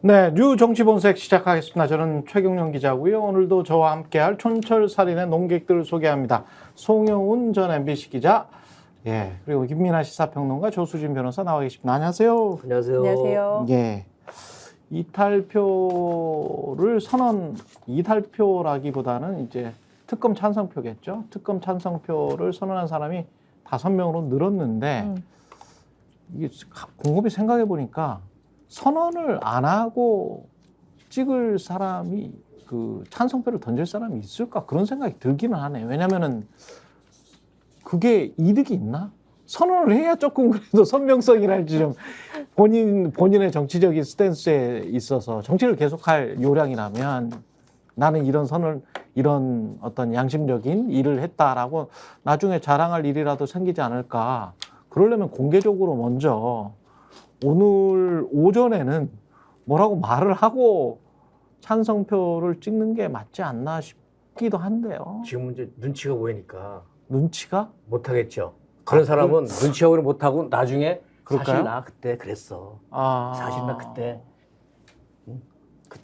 네, 뉴 정치본색 시작하겠습니다. 저는 최경영 기자고요. 오늘도 저와 함께할 촌철살인의 논객들을 소개합니다. 송영훈 전 MBC 기자, 그리고 김민아 시사평론가, 조수진 변호사 나와 계십니다. 안녕하세요. 안녕하세요. 안녕하세요. 예, 이탈표를 이탈표라기보다는 이제 특검 찬성표겠죠. 특검 찬성표를 선언한 사람이 5명으로 늘었는데 이게 곰곰이 생각해 보니까. 선언을 안 하고 찍을 사람이 그 찬성표를 던질 사람이 있을까 그런 생각이 들기는 하네요. 왜냐면은 그게 이득이 있나? 선언을 해야 조금 그래도 선명성이랄지 좀 본인의 정치적인 스탠스에 있어서 정치를 계속할 요량이라면 나는 이런 어떤 양심적인 일을 했다라고 나중에 자랑할 일이라도 생기지 않을까. 그러려면 공개적으로 먼저 오늘 오전에는 뭐라고 말을 하고 찬성표를 찍는 게 맞지 않나 싶기도 한데요. 지금 이제 눈치가 보이니까 눈치가? 못하겠죠. 그런 사람은 눈치가 보이면 못하고 나중에 그럴까요? 사실 나 그때 그랬어. 사실 나 그때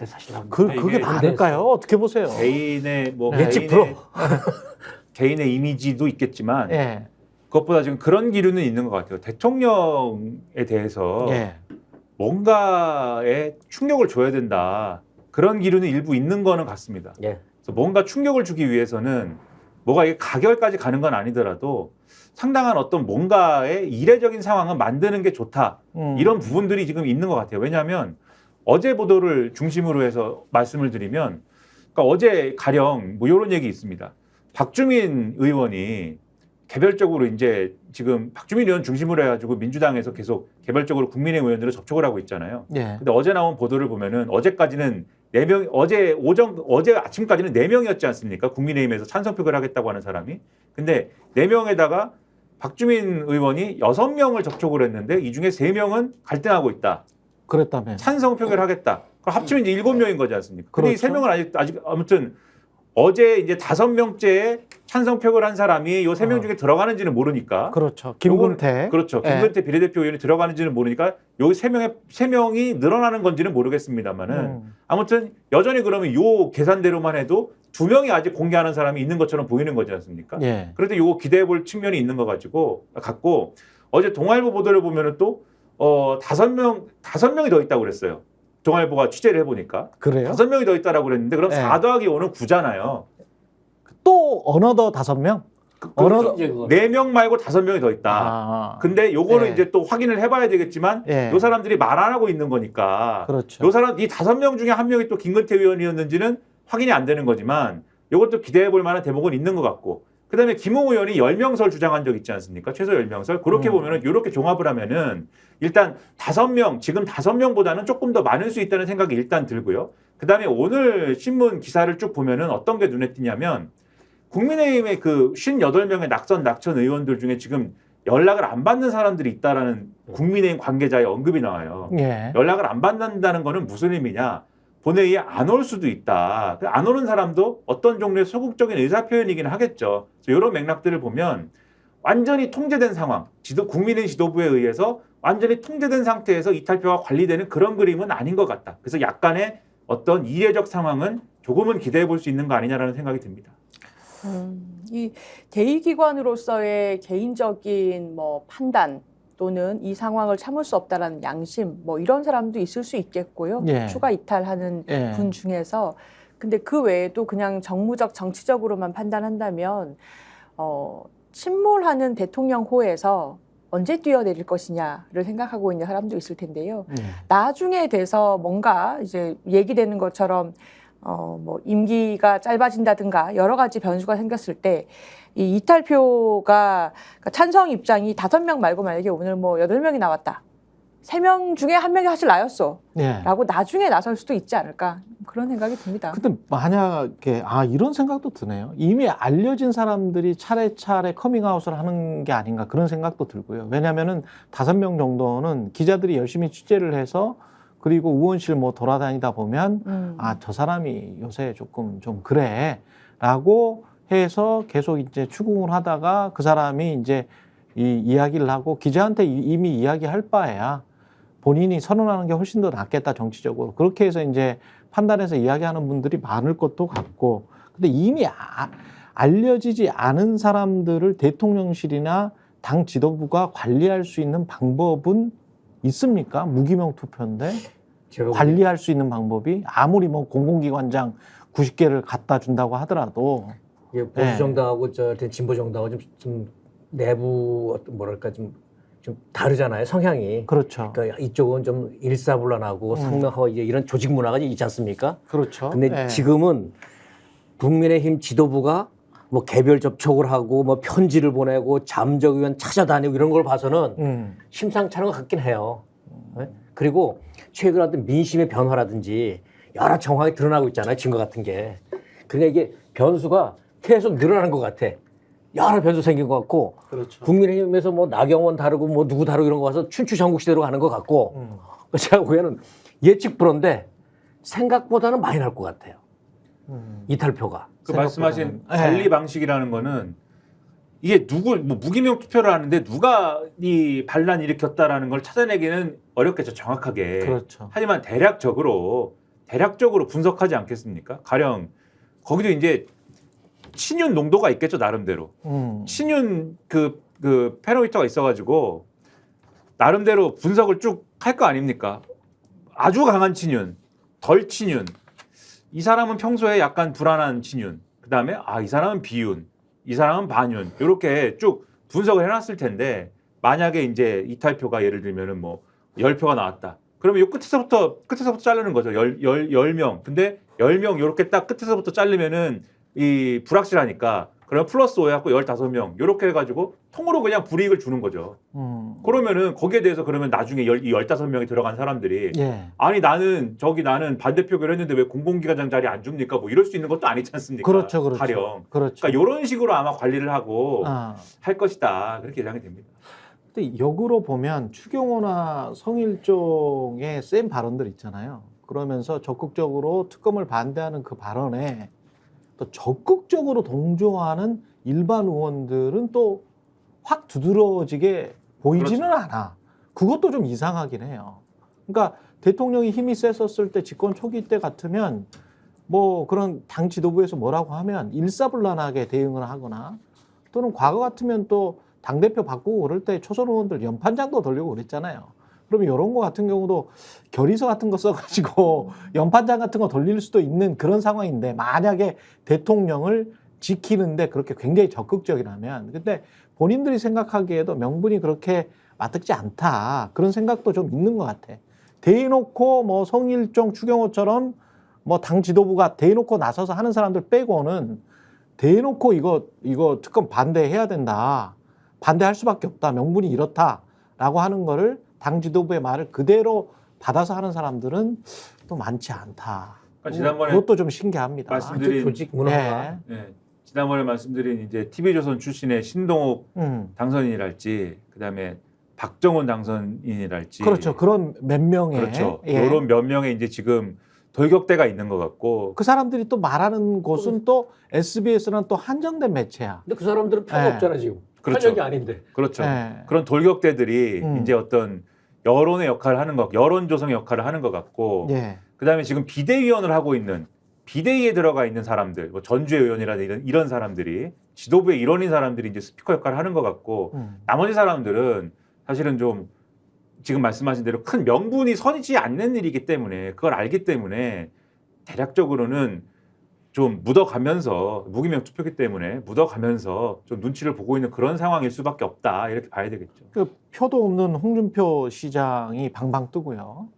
사실 나 그게 다를까요? 어떻게 보세요? 개인의 개인의 이미지도 있겠지만 예. 그것보다 지금 그런 기류는 있는 것 같아요. 대통령에 대해서 예. 뭔가에 충격을 줘야 된다. 그런 기류는 일부 있는 거는 같습니다. 예. 그래서 뭔가 충격을 주기 위해서는 뭐가 이게 가결까지 가는 건 아니더라도 상당한 어떤 뭔가의 이례적인 상황은 만드는 게 좋다. 이런 부분들이 지금 있는 것 같아요. 왜냐하면 어제 보도를 중심으로 해서 말씀을 드리면 그러니까 어제 가령 뭐 이런 얘기 있습니다. 박주민 의원이 개별적으로 이제 지금 박주민 의원 중심으로 해가지고 민주당에서 계속 개별적으로 국민의힘 의원들을 접촉을 하고 있잖아요. 예. 근데 어제 나온 보도를 보면은 어제까지는 4명, 어제 아침까지는 4명이었지 않습니까? 국민의힘에서 찬성표결 하겠다고 하는 사람이. 근데 4명에다가 박주민 의원이 6명을 접촉을 했는데 이 중에 3명은 갈등하고 있다. 그랬다면. 찬성표결 하겠다. 그럼 합치면 이제 7명인 거지 않습니까? 근데 그렇죠. 이 3명은 아직 아무튼 어제 이제 5명째에 찬성표결 한 사람이 요 3명 중에 들어가는지는 모르니까. 그렇죠. 김근태. 그렇죠. 예. 김근태 비례대표 의원이 들어가는지는 모르니까 요 3명이 늘어나는 건지는 모르겠습니다만은 아무튼 여전히 그러면 요 계산대로만 해도 2명이 아직 공개하는 사람이 있는 것처럼 보이는 거지 않습니까? 예. 그래도 요거 기대해 볼 측면이 있는 거 같고 어제 동아일보 보도를 보면은 또 5명이 더 있다고 그랬어요. 동아일보가 취재를 해보니까. 그래요? 5명이 더 있다라고 그랬는데 그럼 네. 4 더하기 5는 9잖아요. 또 어너더 5명? 그렇죠. 4명 말고 5명이 더 있다. 근데 요거는 예. 이제 또 확인을 해봐야 되겠지만 예. 요 사람들이 말 안 하고 있는 거니까 그렇죠. 요 사람 이 5명 중에 1명이 또 김근태 의원이었는지는 확인이 안 되는 거지만 요것도 기대해 볼 만한 대목은 있는 것 같고 그다음에 김웅 의원이 10명설 주장한 적 있지 않습니까? 최소 10명설. 그렇게 보면은 이렇게 종합을 하면은 일단 5명, 지금 5명보다는 조금 더 많을 수 있다는 생각이 일단 들고요. 그다음에 오늘 신문 기사를 쭉 보면은 어떤 게 눈에 띄냐면 국민의힘의 그 58명의 낙천 의원들 중에 지금 연락을 안 받는 사람들이 있다라는 국민의힘 관계자의 언급이 나와요. 예. 연락을 안 받는다는 거는 무슨 의미냐? 본회의에 안 올 수도 있다. 안 오는 사람도 어떤 종류의 소극적인 의사표현이긴 하겠죠. 그래서 이런 맥락들을 보면 완전히 통제된 상황, 국민의 지도부에 의해서 완전히 통제된 상태에서 이탈표가 관리되는 그런 그림은 아닌 것 같다. 그래서 약간의 어떤 이례적 상황은 조금은 기대해 볼 수 있는 거 아니냐라는 생각이 듭니다. 이 대의기관으로서의 개인적인 판단 또는 이 상황을 참을 수 없다라는 양심 이런 사람도 있을 수 있겠고요. 예. 추가 이탈하는 예. 분 중에서 근데 그 외에도 그냥 정무적 정치적으로만 판단한다면 침몰하는 대통령 호에서 언제 뛰어내릴 것이냐를 생각하고 있는 사람도 있을 텐데요. 예. 나중에 나중에 돼서 뭔가 이제 얘기되는 것처럼 임기가 짧아진다든가 여러 가지 변수가 생겼을 때 이 이탈표가 그러니까 찬성 입장이 5명 말고 만약에 오늘 8명이 나왔다. 3명 중에 1명이 사실 나였어. 예. 라고 나중에 나설 수도 있지 않을까. 그런 생각이 듭니다. 근데 만약에 이런 생각도 드네요. 이미 알려진 사람들이 차례차례 커밍아웃을 하는 게 아닌가 그런 생각도 들고요. 왜냐하면은 5명 정도는 기자들이 열심히 취재를 해서 그리고 의원실 돌아다니다 보면 저 사람이 요새 조금 좀 그래라고 해서 계속 이제 추궁을 하다가 그 사람이 이제 이 이야기를 하고 기자한테 이미 이야기할 바에야 본인이 선언하는 게 훨씬 더 낫겠다 정치적으로 그렇게 해서 이제 판단해서 이야기하는 분들이 많을 것도 같고 근데 이미 알려지지 않은 사람들을 대통령실이나 당 지도부가 관리할 수 있는 방법은 있습니까? 무기명 투표인데 제가 관리할 수 있는 방법이 아무리 뭐 공공기관장 90개를 갖다 준다고 하더라도 이게 보수 정당하고 저 진보 정당하고 좀 내부 어떤 뭐랄까 좀 다르잖아요 성향이. 그렇죠. 그러니까 이쪽은 좀 일사불란하고 상명하고 이제 이런 조직 문화가 있지 않습니까? 그렇죠. 근데 지금은 국민의힘 지도부가 뭐 개별 접촉을 하고 뭐 편지를 보내고 잠적의원 찾아다니고 이런 걸 봐서는 심상치 않은 것 같긴 해요. 네? 그리고 최근 어떤 민심의 변화라든지 여러 정황이 드러나고 있잖아요. 증거 같은 게. 그러니까 이게 변수가 계속 늘어나는 것 같아. 여러 변수 생긴 것 같고 그렇죠. 국민의힘에서 뭐 나경원 다르고 뭐 누구 다르고 이런 거 와서 춘추전국시대로 가는 것 같고 제가 보기에는 예측 불허인데 생각보다는 많이 날 것 같아요. 이탈표가. 그 말씀하신 네. 관리 방식이라는 거는 이게 뭐 무기명 투표를 하는데 누가 이 반란 일으켰다라는 걸 찾아내기는 어렵겠죠 정확하게. 그렇죠. 하지만 대략적으로 분석하지 않겠습니까? 가령 거기도 이제 친윤 농도가 있겠죠 나름대로. 친윤 그 페로미터가 있어가지고 나름대로 분석을 쭉 할 거 아닙니까? 아주 강한 친윤, 덜 친윤. 이 사람은 평소에 약간 불안한 친윤. 그 다음에 이 사람은 비윤, 이 사람은 반윤. 이렇게 쭉 분석을 해놨을 텐데 만약에 이제 이탈표가 예를 들면은 뭐 10표가 나왔다. 그러면 이 끝에서부터 자르는 거죠. 10명. 근데 10명 이렇게 딱 끝에서부터 자르면은 이 불확실하니까 그러면 플러스 5 해갖고 15명 이렇게 해가지고 통으로 그냥 불이익을 주는 거죠. 그러면은 거기에 대해서 그러면 나중에 이 15명이 들어간 사람들이 아니 나는 반대표결 했는데 왜 공공기관장 자리 안 줍니까? 뭐 이럴 수 있는 것도 아니지 않습니까? 그렇죠, 그렇죠. 가령. 그렇죠. 그러니까 이런 식으로 아마 관리를 하고 할 것이다 그렇게 예상이 됩니다. 근데 역으로 보면 추경호나 성일종의 센 발언들 있잖아요. 그러면서 적극적으로 특검을 반대하는 그 발언에 또 적극적으로 동조하는 일반 의원들은 또 확 두드러지게 보이지는 그렇죠. 않아. 그것도 좀 이상하긴 해요. 그러니까 대통령이 힘이 셌었을 때 집권 초기 때 같으면 뭐 그런 당 지도부에서 뭐라고 하면 일사불란하게 대응을 하거나 또는 과거 같으면 또 당대표 바꾸고 그럴 때 초선 의원들 연판장도 돌리고 그랬잖아요. 그러면 이런 거 같은 경우도 결의서 같은 거 써가지고 연판장 같은 거 돌릴 수도 있는 그런 상황인데 만약에 대통령을 지키는데 그렇게 굉장히 적극적이라면 근데 본인들이 생각하기에도 명분이 그렇게 맞득지 않다. 그런 생각도 좀 있는 것 같아. 대놓고 뭐 성일종, 추경호처럼 뭐 당 지도부가 대놓고 나서서 하는 사람들 빼고는 대놓고 이거 특검 반대해야 된다. 반대할 수밖에 없다. 명분이 이렇다라고 하는 거를 당 지도부의 말을 그대로 받아서 하는 사람들은 또 많지 않다. 그러니까 지난번에 그것도 좀 신기합니다. 말씀드린 조직 문화가. 지난번에 말씀드린 이제 TV조선 출신의 신동욱 당선인이랄지 그다음에 박정원 당선인이랄지 그렇죠. 그런 몇 명의 그렇죠. 이런 몇 명의 이제 지금 돌격대가 있는 것 같고 그 사람들이 또 말하는 곳은 또 SBS는 또 한정된 매체야. 근데 그 사람들은 표가 없잖아 지금. 그렇죠. 현역이 아닌데. 그렇죠. 그런 돌격대들이 이제 어떤 여론의 역할을 하는 것, 여론 조성의 역할을 하는 것 같고 그다음에 지금 비대위원을 하고 있는 비대위에 들어가 있는 사람들, 뭐 전주의 의원이라든지 이런 사람들이 지도부의 일원인 사람들이 이제 스피커 역할을 하는 것 같고 나머지 사람들은 사실은 좀 지금 말씀하신 대로 큰 명분이 서지 않는 일이기 때문에 그걸 알기 때문에 대략적으로는 좀 묻어가면서 무기명 투표기 때문에 묻어가면서 좀 눈치를 보고 있는 그런 상황일 수밖에 없다 이렇게 봐야 되겠죠. 그 표도 없는 홍준표 시장이 방방 뜨고요.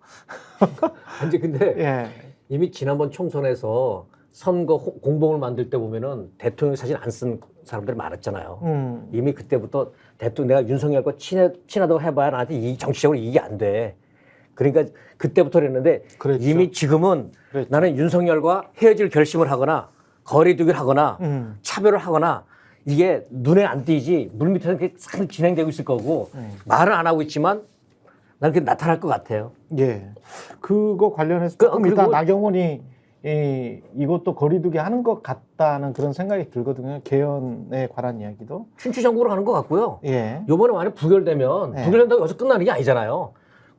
이제 근데 이미 지난번 총선에서 선거 공보를 만들 때 보면은 대통령 사진 안 쓴 사람들이 많았잖아요. 이미 그때부터 대통령 내가 윤석열과 친하다고 해봐야 나한테 이 정치적으로 이익이 안 돼. 그러니까 그때부터 그랬는데 그랬죠. 이미 지금은 그랬죠. 나는 윤석열과 헤어질 결심을 하거나 거리두기를 하거나 차별을 하거나 이게 눈에 안 띄지 물밑에서 이렇게 싹 진행되고 있을 거고 말은 안 하고 있지만 난 그게 나타날 것 같아요. 그거 관련해서 조금 일단 나경원이 이것도 거리두기 하는 것 같다는 그런 생각이 들거든요. 개헌에 관한 이야기도. 춘추전국으로 가는 것 같고요. 요번에 만약 부결되면 부결된다고 여기서 끝나는 게 아니잖아요.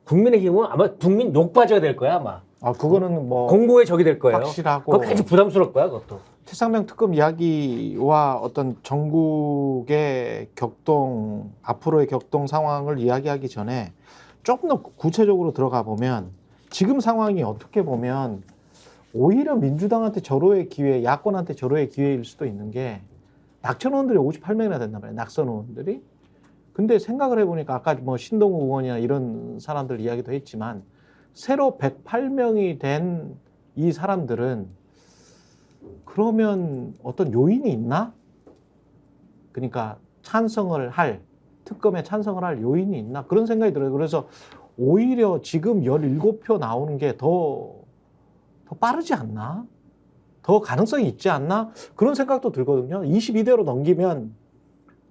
국민의힘은 아마 국민 욕받이가 될 거야 아마. 아 그거는 뭐 공고의 적이 될 거예요. 확실하고 그거 굉장히 부담스러울 거야 그것도. 최상병 특검 이야기와 어떤 전국의 격동 앞으로의 격동 상황을 이야기하기 전에 조금 더 구체적으로 들어가 보면 지금 상황이 어떻게 보면 오히려 민주당한테 절호의 기회, 야권한테 절호의 기회일 수도 있는 게 낙천 의원들이 58명이나 된단 말이에요. 낙선 의원들이. 근데 생각을 해보니까 아까 뭐 신동우 의원이나 이런 사람들 이야기도 했지만 새로 108명이 된 이 사람들은 그러면 어떤 요인이 있나? 그러니까 특검에 찬성을 할 요인이 있나? 그런 생각이 들어요. 그래서 오히려 지금 17표 나오는 게 더 빠르지 않나? 더 가능성이 있지 않나? 그런 생각도 들거든요. 22대로 넘기면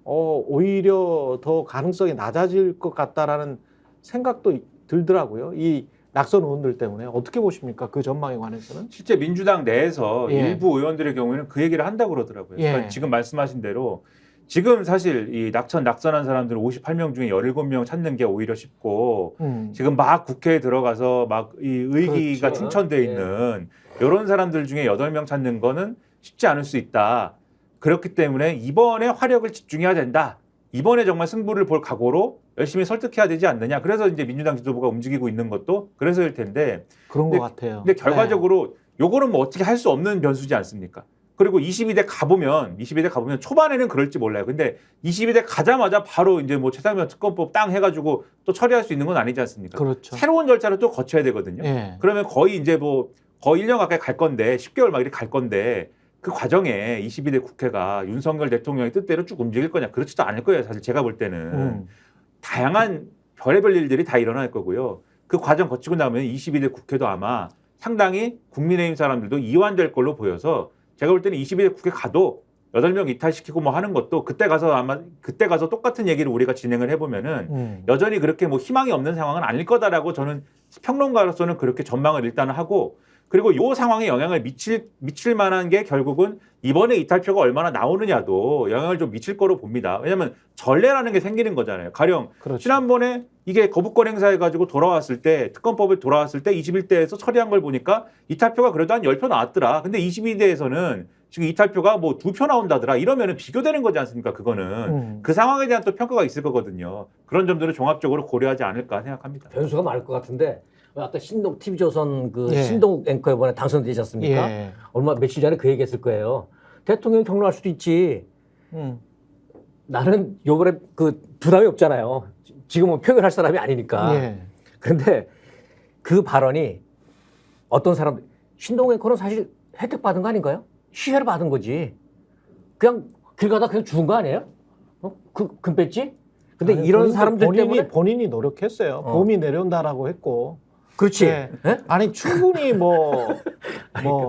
오히려 더 가능성이 낮아질 것 같다라는 생각도 들더라고요. 이 낙선 의원들 때문에. 어떻게 보십니까? 그 전망에 관해서는? 실제 민주당 내에서 예. 일부 의원들의 경우에는 그 얘기를 한다고 그러더라고요. 예. 그러니까 지금 말씀하신 대로 지금 사실 이 낙선한 사람들 58명 중에 17명 찾는 게 오히려 쉽고 지금 막 국회에 들어가서 막 이 의기가 그렇죠. 충천돼 예. 있는 이런 사람들 중에 8명 찾는 거는 쉽지 않을 수 있다. 그렇기 때문에 이번에 화력을 집중해야 된다. 이번에 정말 승부를 볼 각오로 열심히 설득해야 되지 않느냐. 그래서 이제 민주당 지도부가 움직이고 있는 것도 그래서일 텐데. 그런 것 같아요. 근데 결과적으로 요거는 뭐 어떻게 할 수 없는 변수지 않습니까? 그리고 22대 가보면 초반에는 그럴지 몰라요. 근데 22대 가자마자 바로 이제 뭐 최상병 특검법 땅 해가지고 또 처리할 수 있는 건 아니지 않습니까? 그렇죠. 새로운 절차를 또 거쳐야 되거든요. 예. 그러면 거의 이제 뭐 거의 1년 가까이 갈 건데 10개월 막 이렇게 갈 건데 그 과정에 22대 국회가 윤석열 대통령의 뜻대로 쭉 움직일 거냐? 그렇지도 않을 거예요. 사실 제가 볼 때는 다양한 별의별 일들이 다 일어날 거고요. 그 과정 거치고 나면 22대 국회도 아마 상당히 국민의힘 사람들도 이완될 걸로 보여서 제가 볼 때는 22대 국회 가도 8명 이탈시키고 뭐 하는 것도 그때 가서 똑같은 얘기를 우리가 진행을 해보면은 여전히 그렇게 뭐 희망이 없는 상황은 아닐 거다라고 저는 평론가로서는 그렇게 전망을 일단은 하고 그리고 이 상황에 영향을 미칠 만한 게 결국은 이번에 이탈표가 얼마나 나오느냐도 영향을 좀 미칠 거로 봅니다. 왜냐하면 전례라는 게 생기는 거잖아요. 가령 그렇죠. 지난번에 이게 거부권 행사해가지고 특검법을 돌아왔을 때 21대에서 처리한 걸 보니까 이탈표가 그래도 한 10표 나왔더라. 근데 22대에서는 지금 이탈표가 뭐 2표 나온다더라. 이러면은 비교되는 거지 않습니까? 그거는. 그 상황에 대한 또 평가가 있을 거거든요. 그런 점들을 종합적으로 고려하지 않을까 생각합니다. 변수가 많을 것 같은데 아까 TV조선 예. 신동욱 앵커 이번에 당선되지 않습니까? 예. 며칠 전에 그 얘기했을 거예요. 대통령 경로할 수도 있지. 나는 요번에 그 부담이 없잖아요. 지금은 표결할 사람이 아니니까. 예. 그런데 그 발언이 어떤 사람 신동욱 앵커는 사실 혜택 받은 거 아닌가요? 시혜를 받은 거지. 그냥 길 가다 그냥 죽은 거 아니에요? 금 뺐지? 근데 아니, 이런 사람들 때문에 본인이 노력했어요. 봄이 내려온다라고 했고. 그렇지. 예. 예? 아니 충분히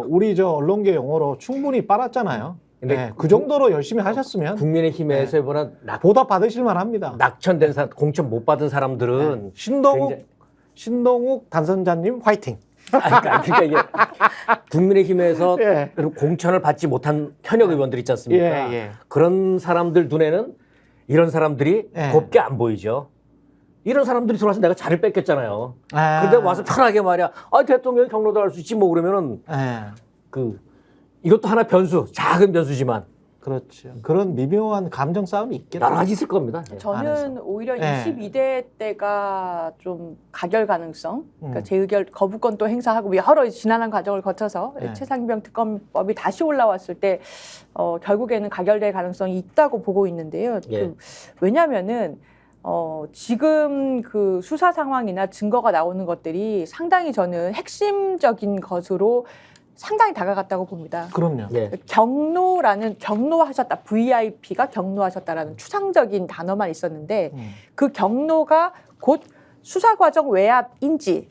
우리 저 언론계 용어로 충분히 빨았잖아요. 근데 예, 그 정도로 열심히 하셨으면 국민의힘에서 이번에 보답 받으실 만합니다. 낙천된 사람, 공천 못 받은 사람들은 신동욱 당선자님 화이팅. 그러니까 이게 국민의힘에서 예. 공천을 받지 못한 현역 의원들 있지 않습니까? 예. 그런 사람들 눈에는 이런 사람들이 예. 곱게 안 보이죠. 이런 사람들이 들어와서 내가 자리를 뺏겼잖아요. 아. 근데 와서 편하게 말이야. 대통령이 경로도 할 수 있지 뭐 그러면은 이것도 하나 작은 변수지만 그렇죠. 그런 미묘한 감정 싸움이 있겠죠. 여러 가지 있을 겁니다. 예. 저는 안에서. 오히려 네. 22대 때가 좀 가결 가능성, 그러니까 재의결 거부권도 행사하고 여러 지난한 과정을 거쳐서 네. 최상병 특검법이 다시 올라왔을 때 결국에는 가결될 가능성이 있다고 보고 있는데요. 예. 왜냐하면은 지금 그 수사 상황이나 증거가 나오는 것들이 상당히 저는 핵심적인 것으로 상당히 다가갔다고 봅니다. 그럼요. 예. 경로하셨다, VIP가 경로하셨다라는 추상적인 단어만 있었는데 그 경로가 곧 수사 과정 외압인지를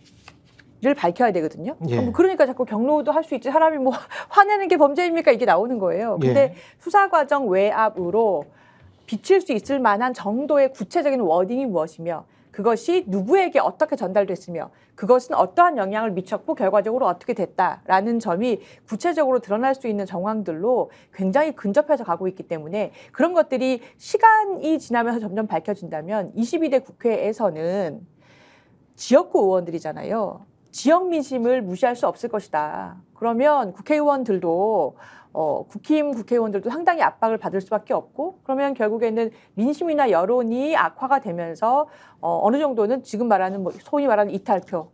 밝혀야 되거든요. 예. 그러니까 자꾸 경로도 할 수 있지 사람이 뭐 화내는 게 범죄입니까 이게 나오는 거예요. 근데 예. 수사 과정 외압으로 비칠 수 있을 만한 정도의 구체적인 워딩이 무엇이며 그것이 누구에게 어떻게 전달됐으며 그것은 어떠한 영향을 미쳤고 결과적으로 어떻게 됐다라는 점이 구체적으로 드러날 수 있는 정황들로 굉장히 근접해서 가고 있기 때문에 그런 것들이 시간이 지나면서 점점 밝혀진다면 22대 국회에서는 지역구 의원들이잖아요. 지역 민심을 무시할 수 없을 것이다. 그러면 국회의원들도 국힘 국회의원들도 상당히 압박을 받을 수밖에 없고 그러면 결국에는 민심이나 여론이 악화가 되면서 어느 정도는 지금 말하는 뭐 소위 말하는 이탈표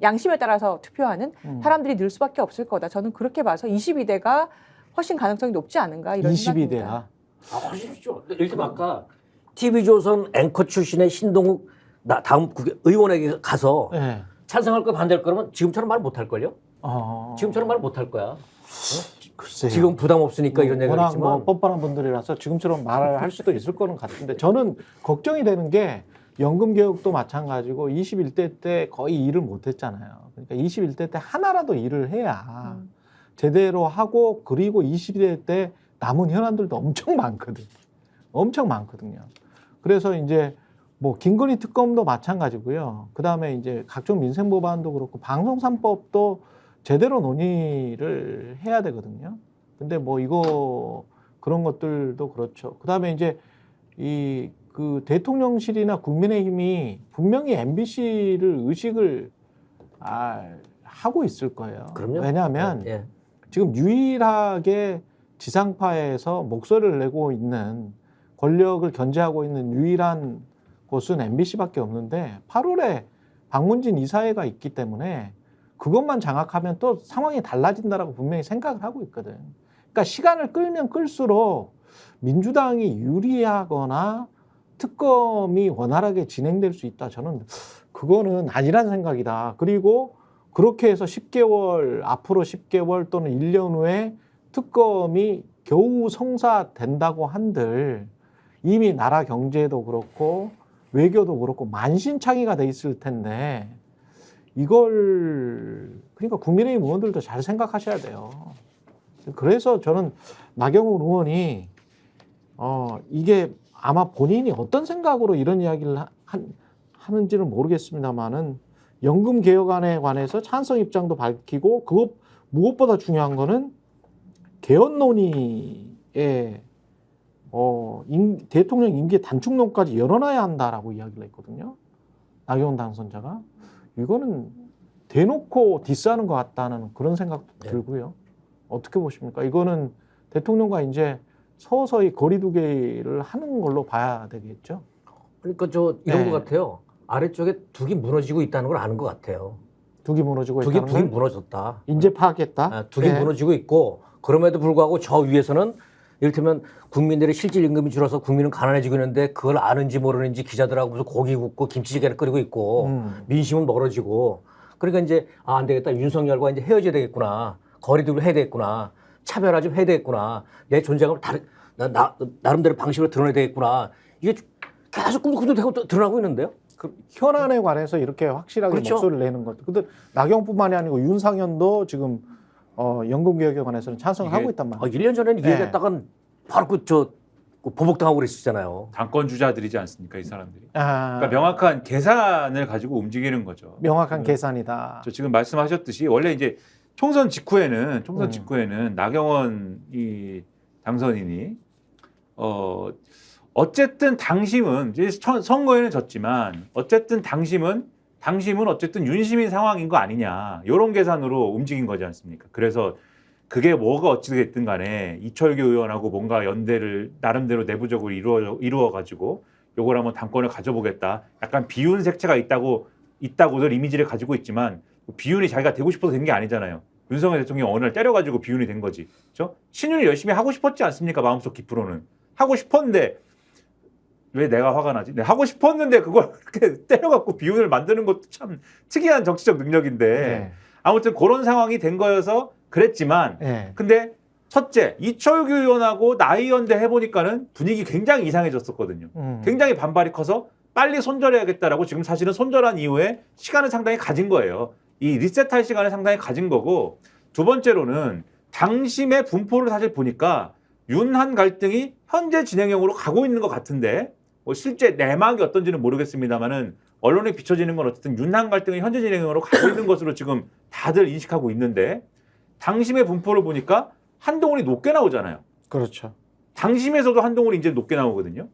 양심에 따라서 투표하는 사람들이 늘 수밖에 없을 거다. 저는 그렇게 봐서 22대가 훨씬 가능성이 높지 않은가 이런 22대가 생각입니다. 훨씬 쉽죠. 예를 들면 아까 TV조선 앵커 출신의 신동욱 다음 의원에게 가서 네. 찬성할 거 반대할 거라면 지금처럼 말 못 할 걸요. 어. 지금처럼 말 못 할 거야. 글쎄요. 지금 부담 없으니까 이런 얘기가 워낙 있지만 뭐 뻔뻔한 분들이라서 지금처럼 말을 할 수도 있을 거는 같은데 저는 걱정이 되는 게 연금 개혁도 마찬가지고 21대 때 거의 일을 못 했잖아요. 그러니까 21대 때 하나라도 일을 해야 제대로 하고 그리고 22대 때 남은 현안들도 엄청 많거든. 엄청 많거든요. 그래서 이제 뭐 김건희 특검도 마찬가지고요. 그다음에 이제 각종 민생 법안도 그렇고 방송 3법도 제대로 논의를 해야 되거든요. 근데 뭐 이거 그런 것들도 그렇죠. 그다음에 이제 이 그 대통령실이나 국민의힘이 분명히 MBC를 의식을 하고 있을 거예요. 그럼요. 왜냐하면 예. 지금 유일하게 지상파에서 목소리를 내고 있는 권력을 견제하고 있는 유일한 곳은 MBC밖에 없는데 8월에 박문진 이사회가 있기 때문에 그것만 장악하면 또 상황이 달라진다라고 분명히 생각을 하고 있거든. 그러니까 시간을 끌면 끌수록 민주당이 유리하거나 특검이 원활하게 진행될 수 있다. 저는 그거는 아니란 생각이다. 그리고 그렇게 해서 10개월, 앞으로 10개월 또는 1년 후에 특검이 겨우 성사된다고 한들 이미 나라 경제도 그렇고 외교도 그렇고 만신창이가 돼 있을 텐데 이걸 그러니까 국민의힘 의원들도 잘 생각하셔야 돼요. 그래서 저는 나경원 의원이 이게 아마 본인이 어떤 생각으로 이런 이야기를 하는지는 모르겠습니다만은 연금 개혁안에 관해서 찬성 입장도 밝히고 무엇보다 중요한 거는 개헌 논의에 대통령 임기 단축론까지 열어놔야 한다라고 이야기를 했거든요. 나경원 당선자가. 이거는 대놓고 디스하는 것 같다는 그런 생각도 들고요. 어떻게 보십니까? 이거는 대통령과 이제 서서히 거리두기를 하는 걸로 봐야 되겠죠. 그러니까 저 이런 네. 것 같아요. 아래쪽에 둑이 무너지고 있다는 걸 아는 것 같아요. 둑이 무너지고 둑이 있다는 걸 무너졌다. 이제 파악했다. 둑이 네. 무너지고 있고 그럼에도 불구하고 저 위에서는 이를테면 국민들의 실질 임금이 줄어서 국민은 가난해지고 있는데 그걸 아는지 모르는지 기자들하고 무슨 고기 굽고 김치찌개를 끓이고 있고 민심은 멀어지고 그러니까 이제 안 되겠다. 윤석열과 이제 헤어져야 되겠구나. 거리두기를 해야 되겠구나. 차별화 좀 해야 되겠구나. 내 존재감을 나름대로 방식으로 드러내야 되겠구나. 이게 계속 꿈틀꿈틀대고 드러나고 있는데요. 그 현안에 관해서 이렇게 확실하게 그렇죠. 목소리를 내는 것도. 근데 나경원뿐만이 아니고 윤상현도 지금 연금 개혁에 관해서는 찬성하고 있단 말이에요. 1년 전에는 네. 얘기했다간 바로 그 보복당하고 그랬었잖아요. 당권 주자들이지 않습니까, 이 사람들이? 아, 그러니까 명확한 계산을 가지고 움직이는 거죠. 명확한 계산이다. 저 지금 말씀하셨듯이 원래 이제 총선 직후에는 나경원 이 당선인이 어쨌든 당심은 이제 선거에는 졌지만 어쨌든 당심은 어쨌든 윤심인 상황인 거 아니냐 이런 계산으로 움직인 거지 않습니까? 그래서 그게 뭐가 어찌됐든 간에 이철규 의원하고 뭔가 연대를 나름대로 내부적으로 이루어 가지고 요걸 한번 당권을 가져보겠다. 약간 비운 색채가 있다고들 이미지를 가지고 있지만 비운이 자기가 되고 싶어서 된 게 아니잖아요. 윤석열 대통령이 어느 날 때려가지고 비운이 된 거지. 그렇죠? 신윤이 열심히 하고 싶었지 않습니까? 마음속 깊으로는. 하고 싶었는데 왜 내가 화가 나지? 내가 하고 싶었는데 그걸 그렇게 때려갖고 비운을 만드는 것도 참 특이한 정치적 능력인데 네. 아무튼 그런 상황이 된 거여서 그랬지만 네. 근데 첫째 이철규 의원하고 나의연대 해보니까는 분위기 굉장히 이상해졌었거든요. 굉장히 반발이 커서 빨리 손절해야겠다라고 지금 사실은 손절한 이후에 시간을 상당히 가진 거예요. 이 리셋할 시간을 상당히 가진 거고 두 번째로는 당심의 분포를 사실 보니까 윤한 갈등이 현재 진행형으로 가고 있는 것 같은데 뭐 실제 내막이 어떤지는 모르겠습니다만은 언론에 비춰지는 건 어쨌든 윤한 갈등이 현재 진행형으로 가고 있는 것으로 지금 다들 인식하고 있는데 당심의 분포를 보니까 한동훈이 높게 나오잖아요. 그렇죠. 당심에서도 한동훈이 이제 높게 나오거든요.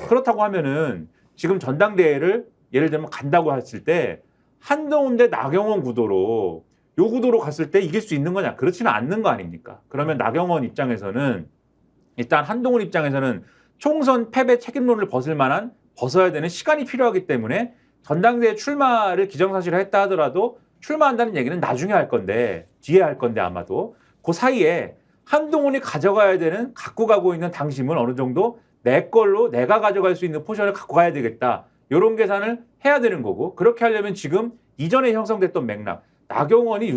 그렇다고 하면은 지금 전당대회를 예를 들면 간다고 했을 때 한동훈 대 나경원 구도로 요 구도로 갔을 때 이길 수 있는 거냐? 그렇지는 않는 거 아닙니까? 그러면 나경원 입장에서는 일단 한동훈 입장에서는 총선 패배 책임론을 벗어야 되는 시간이 필요하기 때문에 전당대회 출마를 기정사실화 했다 하더라도 출마한다는 얘기는 나중에 할 건데 뒤에 할 건데 아마도 그 사이에 한동훈이 가져가야 되는 갖고 가고 있는 당심을 어느 정도 내 걸로 내가 가져갈 수 있는 포션을 갖고 가야 되겠다. 이런 계산을 해야 되는 거고 그렇게 하려면 지금 이전에 형성됐던 맥락 나경원이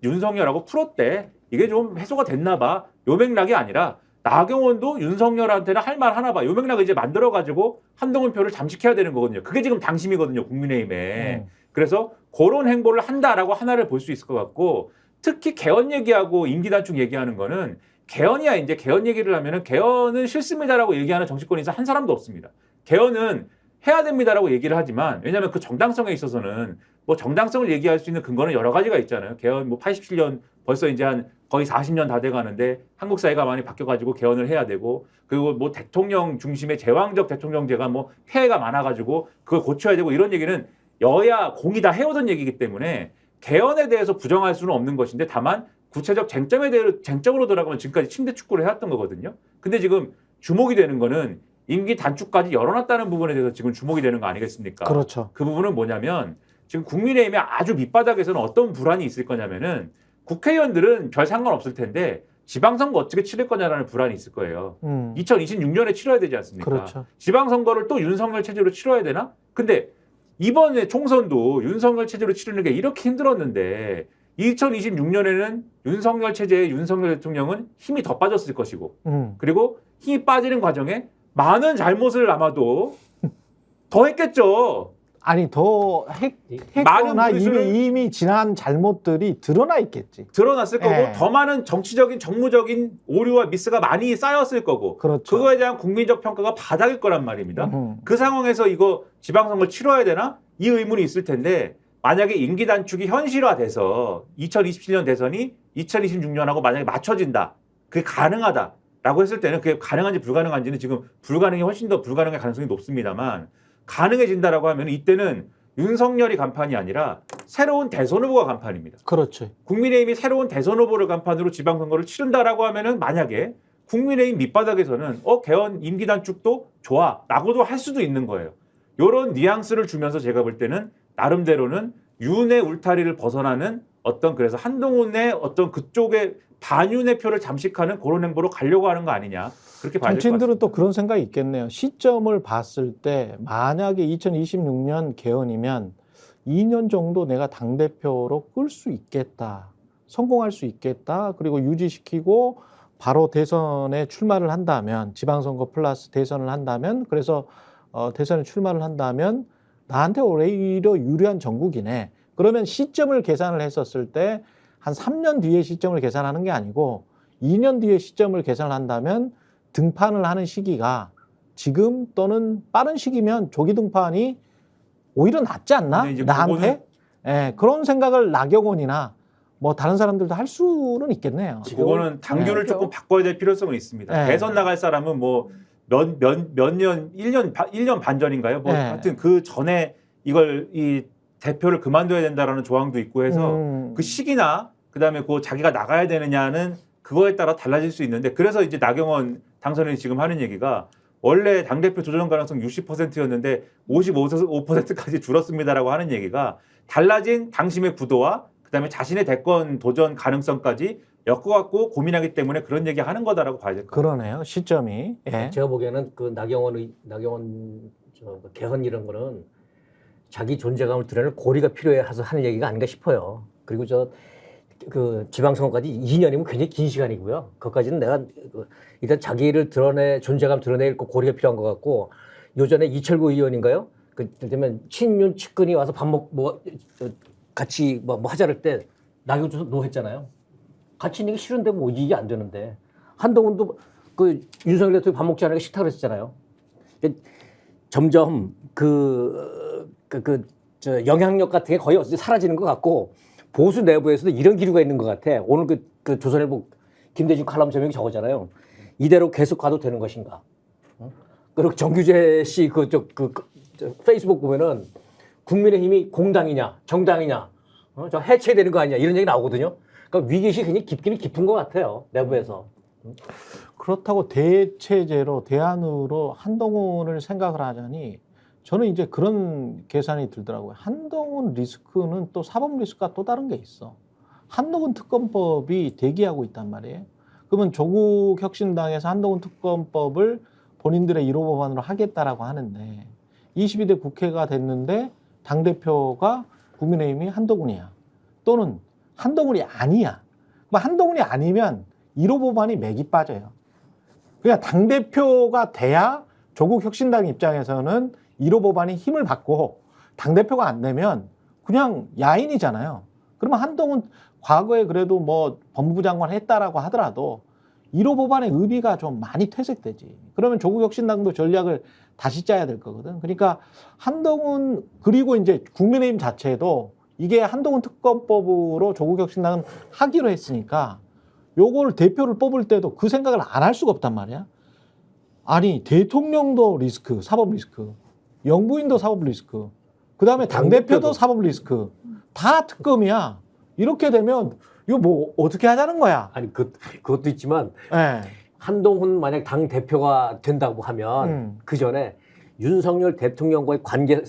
윤석열하고 풀었대. 이게 좀 해소가 됐나 봐. 요 맥락이 아니라 나경원도 윤석열한테는 할 말 하나 봐. 요 맥락을 이제 만들어가지고 한동훈 표를 잠식해야 되는 거거든요. 그게 지금 당심이거든요. 국민의힘에. 그래서 그런 행보를 한다라고 하나를 볼 수 있을 것 같고 특히 개헌 얘기하고 임기 단축 얘기하는 거는 개헌이야. 이제 개헌 얘기를 하면은 개헌은 싫습니다라고 얘기하는 정치권에서 한 사람도 없습니다. 개헌은 해야 됩니다라고 얘기를 하지만 왜냐하면 그 정당성에 있어서는 뭐 정당성을 얘기할 수 있는 근거는 여러 가지가 있잖아요. 개헌 뭐 87년 벌써 이제 한 거의 40년 다 돼가는데 한국 사회가 많이 바뀌어가지고 개헌을 해야 되고 그리고 뭐 대통령 중심의 제왕적 대통령제가 뭐 폐해가 많아가지고 그걸 고쳐야 되고 이런 얘기는 여야 공이 다 해오던 얘기이기 때문에 개헌에 대해서 부정할 수는 없는 것인데 다만 구체적 쟁점으로 들어가면 지금까지 침대 축구를 해왔던 거거든요. 근데 지금 주목이 되는 거는 임기 단축까지 열어놨다는 부분에 대해서 지금 주목이 되는 거 아니겠습니까? 그렇죠. 그 부분은 뭐냐면 지금 국민의힘의 아주 밑바닥에서는 어떤 불안이 있을 거냐면은 국회의원들은 별 상관없을 텐데 지방선거 어떻게 치를 거냐라는 불안이 있을 거예요. 2026년에 치러야 되지 않습니까? 그렇죠. 지방선거를 또 윤석열 체제로 치러야 되나? 근데 이번에 총선도 윤석열 체제로 치르는 게 이렇게 힘들었는데 2026년에는 윤석열 체제의 윤석열 대통령은 힘이 더 빠졌을 것이고 그리고 힘이 빠지는 과정에 많은 잘못을 아마도 더 했겠죠. 아니 더 했거나 이미 지난 잘못들이 드러나 있겠지. 드러났을 거고 예. 더 많은 정치적인 정무적인 오류와 미스가 많이 쌓였을 거고 그렇죠. 그거에 대한 국민적 평가가 바닥일 거란 말입니다. 그 상황에서 이거 지방선거를 치러야 되나? 이 의문이 있을 텐데 만약에 임기 단축이 현실화돼서 2027년 대선이 2026년하고 만약에 맞춰진다. 그게 가능하다라고 했을 때는 그게 가능한지 불가능한지는 지금 불가능이 훨씬 더 불가능할 가능성이 높습니다만 가능해진다라고 하면 이때는 윤석열이 간판이 아니라 새로운 대선 후보가 간판입니다. 그렇죠. 국민의힘이 새로운 대선 후보를 간판으로 지방선거를 치른다라고 하면은 만약에 국민의힘 밑바닥에서는 개헌 임기 단축도 좋아라고도 할 수도 있는 거예요. 이런 뉘앙스를 주면서 제가 볼 때는 나름대로는 윤의 울타리를 벗어나는 어떤 그래서 한동훈의 어떤 그쪽의 반윤의 표를 잠식하는 그런 행보로 가려고 하는 거 아니냐. 그렇게 봐야 될 것 같습니다. 정치인들은 또 그런 생각이 있겠네요. 시점을 봤을 때 만약에 2026년 개헌이면 2년 정도 내가 당대표로 끌 수 있겠다. 성공할 수 있겠다. 그리고 유지시키고 바로 대선에 출마를 한다면 지방선거 플러스 대선을 한다면 그래서 대선에 출마를 한다면 나한테 오히려 유리한 정국이네. 그러면 시점을 계산을 했었을 때 한 3년 뒤에 시점을 계산하는 게 아니고 2년 뒤에 시점을 계산한다면 등판을 하는 시기가 지금 또는 빠른 시기면 조기 등판이 오히려 낫지 않나? 근데 이제 나한테? 예, 그런 생각을 나경원이나 뭐 다른 사람들도 할 수는 있겠네요. 그거는 당규를 네. 조금 바꿔야 될 필요성은 있습니다. 네. 대선 나갈 사람은 뭐 몇 년, 1년 반 전인가요? 뭐 네. 하여튼 그 전에 이 대표를 그만둬야 된다라는 조항도 있고 해서 그 시기나 그다음에 그 자기가 나가야 되느냐는 그거에 따라 달라질 수 있는데 그래서 이제 나경원 당선인이 지금 하는 얘기가 원래 당대표 도전 가능성 60%였는데 55%까지 줄었습니다라고 하는 얘기가 달라진 당심의 구도와 그다음에 자신의 대권 도전 가능성까지 엮어갖고 고민하기 때문에 그런 얘기 하는 거다라고 봐야 될 것 같아요. 그러네요. 시점이. 예. 제가 보기에는 그 나경원 개헌 이런 거는 자기 존재감을 드러낼 고리가 필요해서 하는 얘기가 아닌가 싶어요. 그리고 그 지방선거까지 2년이면 굉장히 긴 시간이고요. 그것까지는 내가 일단 자기를 존재감 드러낼 고리가 필요한 것 같고 요전에 이철구 의원인가요? 그때면 친윤 측근이 와서 같이 하자를 때 나경원 노했잖아요. 같이 있는 게 싫은데 뭐 이게 안 되는데 한동훈도 그 윤석열 대통령 밥 먹지 않으니까 싫다고 그랬잖아요. 점점 영향력 같은 게 거의 사라지는 것 같고 보수 내부에서도 이런 기류가 있는 것 같아. 오늘 그 조선일보 김대중 칼럼 제목이 저거잖아요. 이대로 계속 가도 되는 것인가? 그리고 정규재 씨 저 페이스북 보면은 국민의힘이 공당이냐 정당이냐 저 해체되는 거 아니냐 이런 얘기 나오거든요. 그러니까 위기의식이 굉장히 깊기는 깊은 것 같아요. 내부에서. 그렇다고 대체제로 대안으로 한동훈을 생각을 하자니 저는 이제 그런 계산이 들더라고요. 한동훈 리스크는 또 사법 리스크가 또 다른 게 있어. 한동훈 특검법이 대기하고 있단 말이에요. 그러면 조국 혁신당에서 한동훈 특검법을 본인들의 1호 법안으로 하겠다라고 하는데 22대 국회가 됐는데 당대표가 국민의힘이 한동훈이야. 또는 한동훈이 아니야. 뭐 한동훈이 아니면 1호 법안이 맥이 빠져요. 그냥 당대표가 돼야 조국 혁신당 입장에서는 1호 법안이 힘을 받고 당대표가 안 되면 그냥 야인이잖아요. 그러면 한동훈 과거에 그래도 뭐 법무부 장관 했다라고 하더라도 1호 법안의 의미가 좀 많이 퇴색되지. 그러면 조국 혁신당도 전략을 다시 짜야 될 거거든. 그러니까 한동훈 그리고 이제 국민의힘 자체도 이게 한동훈 특검법으로 조국 혁신당은 하기로 했으니까 요걸 대표를 뽑을 때도 그 생각을 안 할 수가 없단 말이야. 아니 대통령도 리스크, 사법 리스크, 영부인도 사법 리스크, 그다음에 당대표도 사법 리스크, 다 특검이야. 이렇게 되면 이거 뭐 어떻게 하자는 거야? 아니 그것도 있지만 네. 한동훈 만약 당 대표가 된다고 하면 그 전에 윤석열 대통령과의 관계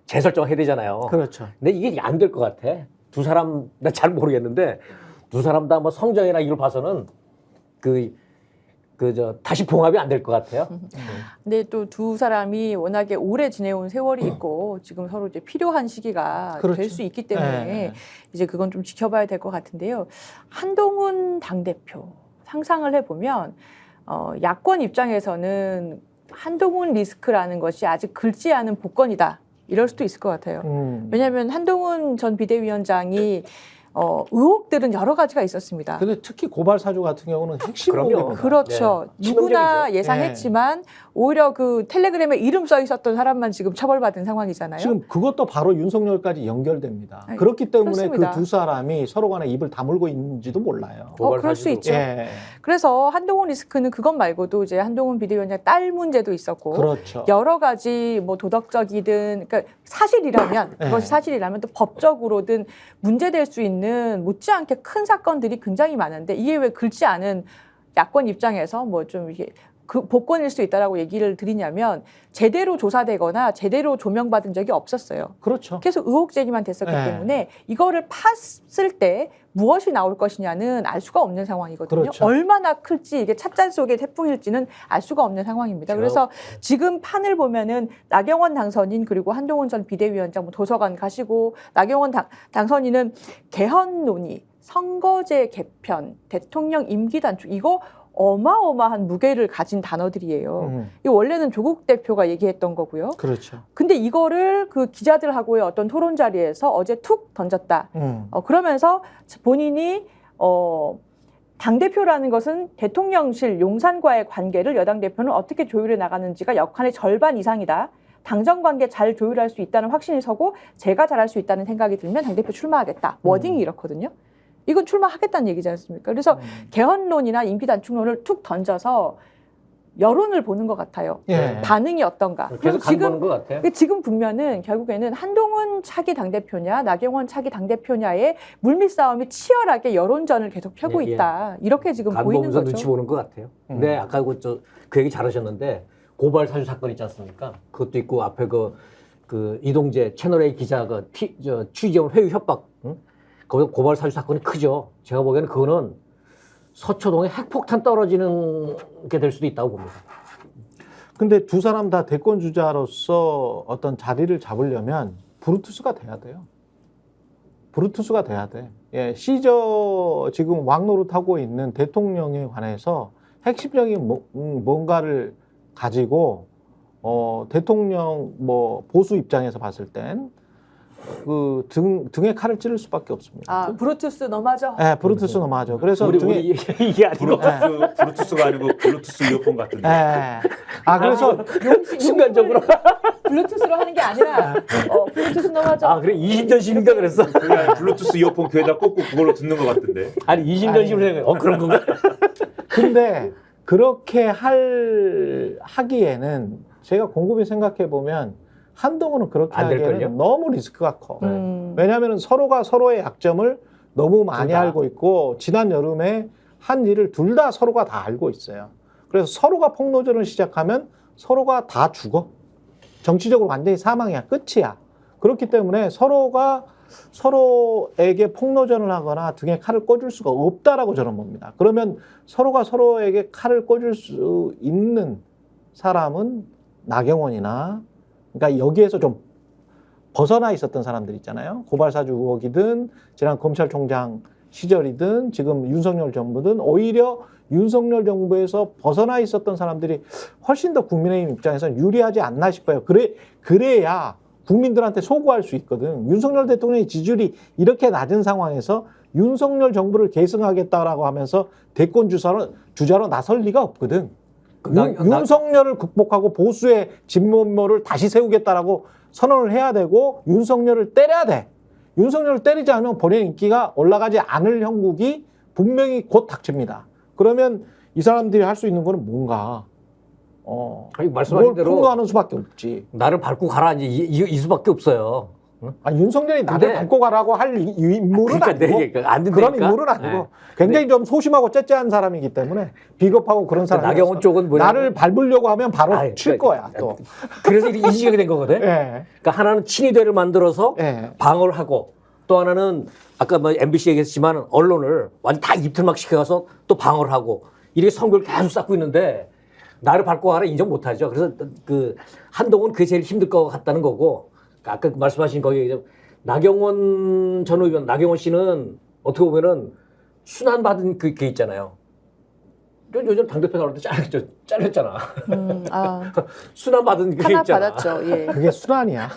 재설정해야 되잖아요. 그렇죠. 근데 이게 안 될 것 같아. 두 사람 나 잘 모르겠는데 두 사람 다 뭐 성정이나 이걸 봐서는 다시 봉합이 안 될 것 같아요. 근데 또 두 사람이 워낙에 오래 지내온 세월이 있고 지금 서로 이제 필요한 시기가 그렇죠. 될 수 있기 때문에 네. 이제 그건 좀 지켜봐야 될 것 같은데요. 한동훈 당대표 상상을 해보면 야권 입장에서는 한동훈 리스크라는 것이 아직 긁지 않은 복권이다. 이럴 수도 있을 것 같아요. 왜냐하면 한동훈 전 비대위원장이 의혹들은 여러 가지가 있었습니다. 근데 특히 고발 사주 같은 경우는 핵심 그럼요. 의혹입니다. 그렇죠. 네. 누구나 치명적이죠. 예상했지만 오히려 그 텔레그램에 이름 써 있었던 사람만 지금 처벌받은 상황이잖아요. 지금 그것도 바로 윤석열까지 연결됩니다. 네, 그렇기 때문에 그렇습니다. 그 두 사람이 서로 간에 입을 다물고 있는지도 몰라요. 그럴 수 있죠. 예. 그래서 한동훈 리스크는 그것 말고도 이제 한동훈 비대위원장 딸 문제도 있었고 그렇죠. 여러 가지 뭐 도덕적이든 그러니까 사실이라면 네. 그것이 사실이라면 또 법적으로든 문제될 수 있는 못지않게 큰 사건들이 굉장히 많은데 이게 왜 긁지 않은 야권 입장에서 뭐 좀 이게 그 복권일 수 있다라고 얘기를 드리냐면 제대로 조사되거나 제대로 조명받은 적이 없었어요. 그렇죠. 계속 의혹 제기만 됐었기 네. 때문에 이거를 팠을 때 무엇이 나올 것이냐는 알 수가 없는 상황이거든요. 그렇죠. 얼마나 클지 이게 찻잔 속의 태풍일지는 알 수가 없는 상황입니다. 그래서 지금 판을 보면은 나경원 당선인 그리고 한동훈 전 비대위원장 뭐 도서관 가시고 나경원 당선인은 개헌 논의, 선거제 개편, 대통령 임기 단축 이거 어마어마한 무게를 가진 단어들이에요. 이 원래는 조국 대표가 얘기했던 거고요. 그렇죠. 근데 이거를 그 기자들하고의 어떤 토론 자리에서 어제 툭 던졌다. 그러면서 본인이 당대표라는 것은 대통령실 용산과의 관계를 여당 대표는 어떻게 조율해 나가는지가 역할의 절반 이상이다. 당정 관계 잘 조율할 수 있다는 확신이 서고 제가 잘할 수 있다는 생각이 들면 당대표 출마하겠다. 워딩이 이렇거든요. 이건 출마하겠다는 얘기지 않습니까? 그래서 개헌론이나 임기 단축론을 툭 던져서 여론을 보는 것 같아요. 예. 반응이 어떤가. 계속 간 보는 것 같아요. 지금 보면은 결국에는 한동훈 차기 당대표냐 나경원 차기 당대표냐의 물밑 싸움이 치열하게 여론전을 계속 펴고 예, 예. 있다. 이렇게 지금 간 보이는 보면서 거죠. 눈치 보는 것 같아요. 근데 아까 그 얘기 잘하셨는데 고발 사주 사건 있지 않습니까? 그것도 있고 앞에 그 이동재 채널A 기자가 취재원 회유 협박 거기서 고발 사주 사건이 크죠. 제가 보기에는 그거는 서초동에 핵폭탄 떨어지는 게 될 수도 있다고 봅니다. 근데 두 사람 다 대권 주자로서 어떤 자리를 잡으려면 브루투스가 돼야 돼요. 브루투스가 돼야 돼. 예, 시저 지금 왕노릇하고 있는 대통령에 관해서 핵심적인 뭔가를 가지고 대통령 뭐 보수 입장에서 봤을 땐 그 등에 칼을 찌를 수밖에 없습니다. 아, 브루투스 너마저. 네, 브루투스 넘어가죠. 그래서 등에 이게 아니고 브루투스가 아니고 블루투스 이어폰 같은데. 네. 그래서 순간적으로 블루투스로 하는 게 아니라 블루투스 너마저. 그래 이심전심인가 그랬어. 그냥 블루투스 이어폰 귀에다 꽂고 그걸로 듣는 것 같은데. 아니 이심전심을 생각해. 그런 건가? 근데 그렇게 하기에는 제가 곰곰이 생각해 보면 한동훈은 그렇게 안 될걸요? 하기에는 너무 리스크가 커. 음. 왜냐하면 서로가 서로의 약점을 너무 많이 둘 다. 알고 있고 지난 여름에 한 일을 둘 다 서로가 다 알고 있어요. 그래서 서로가 폭로전을 시작하면 서로가 다 죽어. 정치적으로 완전히 사망이야. 끝이야. 그렇기 때문에 서로가 서로에게 폭로전을 하거나 등에 칼을 꽂을 수가 없다라고 저는 봅니다. 그러면 서로가 서로에게 칼을 꽂을 수 있는 사람은 나경원이나 그러니까 여기에서 좀 벗어나 있었던 사람들 있잖아요. 고발사주 의혹이든 지난 검찰총장 시절이든 지금 윤석열 정부든 오히려 윤석열 정부에서 벗어나 있었던 사람들이 훨씬 더 국민의힘 입장에서는 유리하지 않나 싶어요. 그래야 국민들한테 소구할 수 있거든. 윤석열 대통령의 지지율이 이렇게 낮은 상황에서 윤석열 정부를 계승하겠다라고 하면서 대권 주자로 나설 리가 없거든. 윤석열을 극복하고 보수의 진면모를 다시 세우겠다라고 선언을 해야 되고 윤석열을 때려야 돼. 윤석열을 때리지 않으면 본인의 인기가 올라가지 않을 형국이 분명히 곧 닥칩니다. 그러면 이 사람들이 할 수 있는 거는 뭔가 아니, 말씀하신 뭘 대로 폭로하는 수밖에 없지. 나를 밟고 가라 이제 이 수밖에 없어요. 아니, 윤석열이 나를 근데- 밟고 가라고 할 인물은 그러니까 아니고 내 얘기가 안 그런 된다니까. 인물은 아니고 네. 굉장히 좀 소심하고 째째한 사람이기 때문에 비겁하고 그런 사람이 나경원 쪽은 뭐냐면 나를 밟으려고 하면 바로 아이, 칠 그러니까- 거야 또. 그래서 이 시각이 된 거거든. 예. 그러니까 하나는 친위대를 만들어서 예. 방어를 하고 또 하나는 아까 뭐 MBC 얘기했지만 언론을 완전 다 입틀막 시켜가서 또 방어를 하고 이렇게 선거를 계속 쌓고 있는데 나를 밟고 가라 인정 못하죠. 그래서 그 한동훈 그게 제일 힘들 것 같다는 거고 아까 말씀하신 거기 나경원 전 의원 나경원 씨는 어떻게 보면은 순환 받은 그게 있잖아요. 요즘 당대표 나올 때 잘렸잖아. 아, 순환 받은 그게 탄압 있잖아. 받았죠. 예. 그게 순환이야.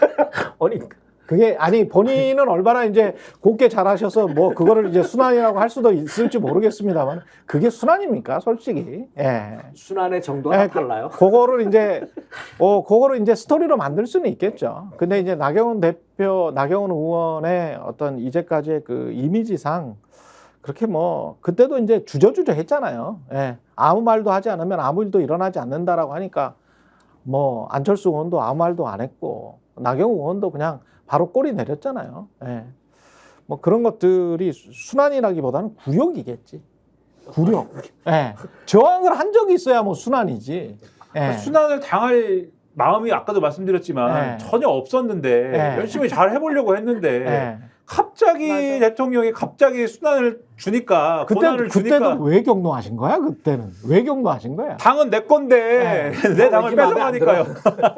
아니 그게 아니 본인은 얼마나 이제 곱게 잘하셔서 뭐 그거를 이제 순환이라고 할 수도 있을지 모르겠습니다만 그게 순환입니까 솔직히. 예. 순환의 정도가 예, 다 달라요. 그거를 이제 스토리로 만들 수는 있겠죠. 근데 이제 나경원 의원의 어떤 이제까지의 그 이미지상 그렇게 뭐 그때도 이제 주저주저 했잖아요. 예. 아무 말도 하지 않으면 아무 일도 일어나지 않는다라고 하니까 뭐 안철수 의원도 아무 말도 안 했고 나경원 의원도 그냥 바로 꼬리 내렸잖아요. 예. 뭐 그런 것들이 순환이라기보다는 굴욕이겠지. 굴욕. 예. 저항을 한 적이 있어야 뭐 순환이지. 예. 순환을 당할 마음이 아까도 말씀드렸지만 네. 전혀 없었는데 네. 열심히 잘 해보려고 했는데 예. 갑자기 맞아. 대통령이 갑자기 순환을 주니까 권한을 주니까 그때는 왜 경로하신 거야? 그때는 왜 경로하신 거야? 당은 내 건데 내 당을 얘기 마음에 안 뺏어가니까요.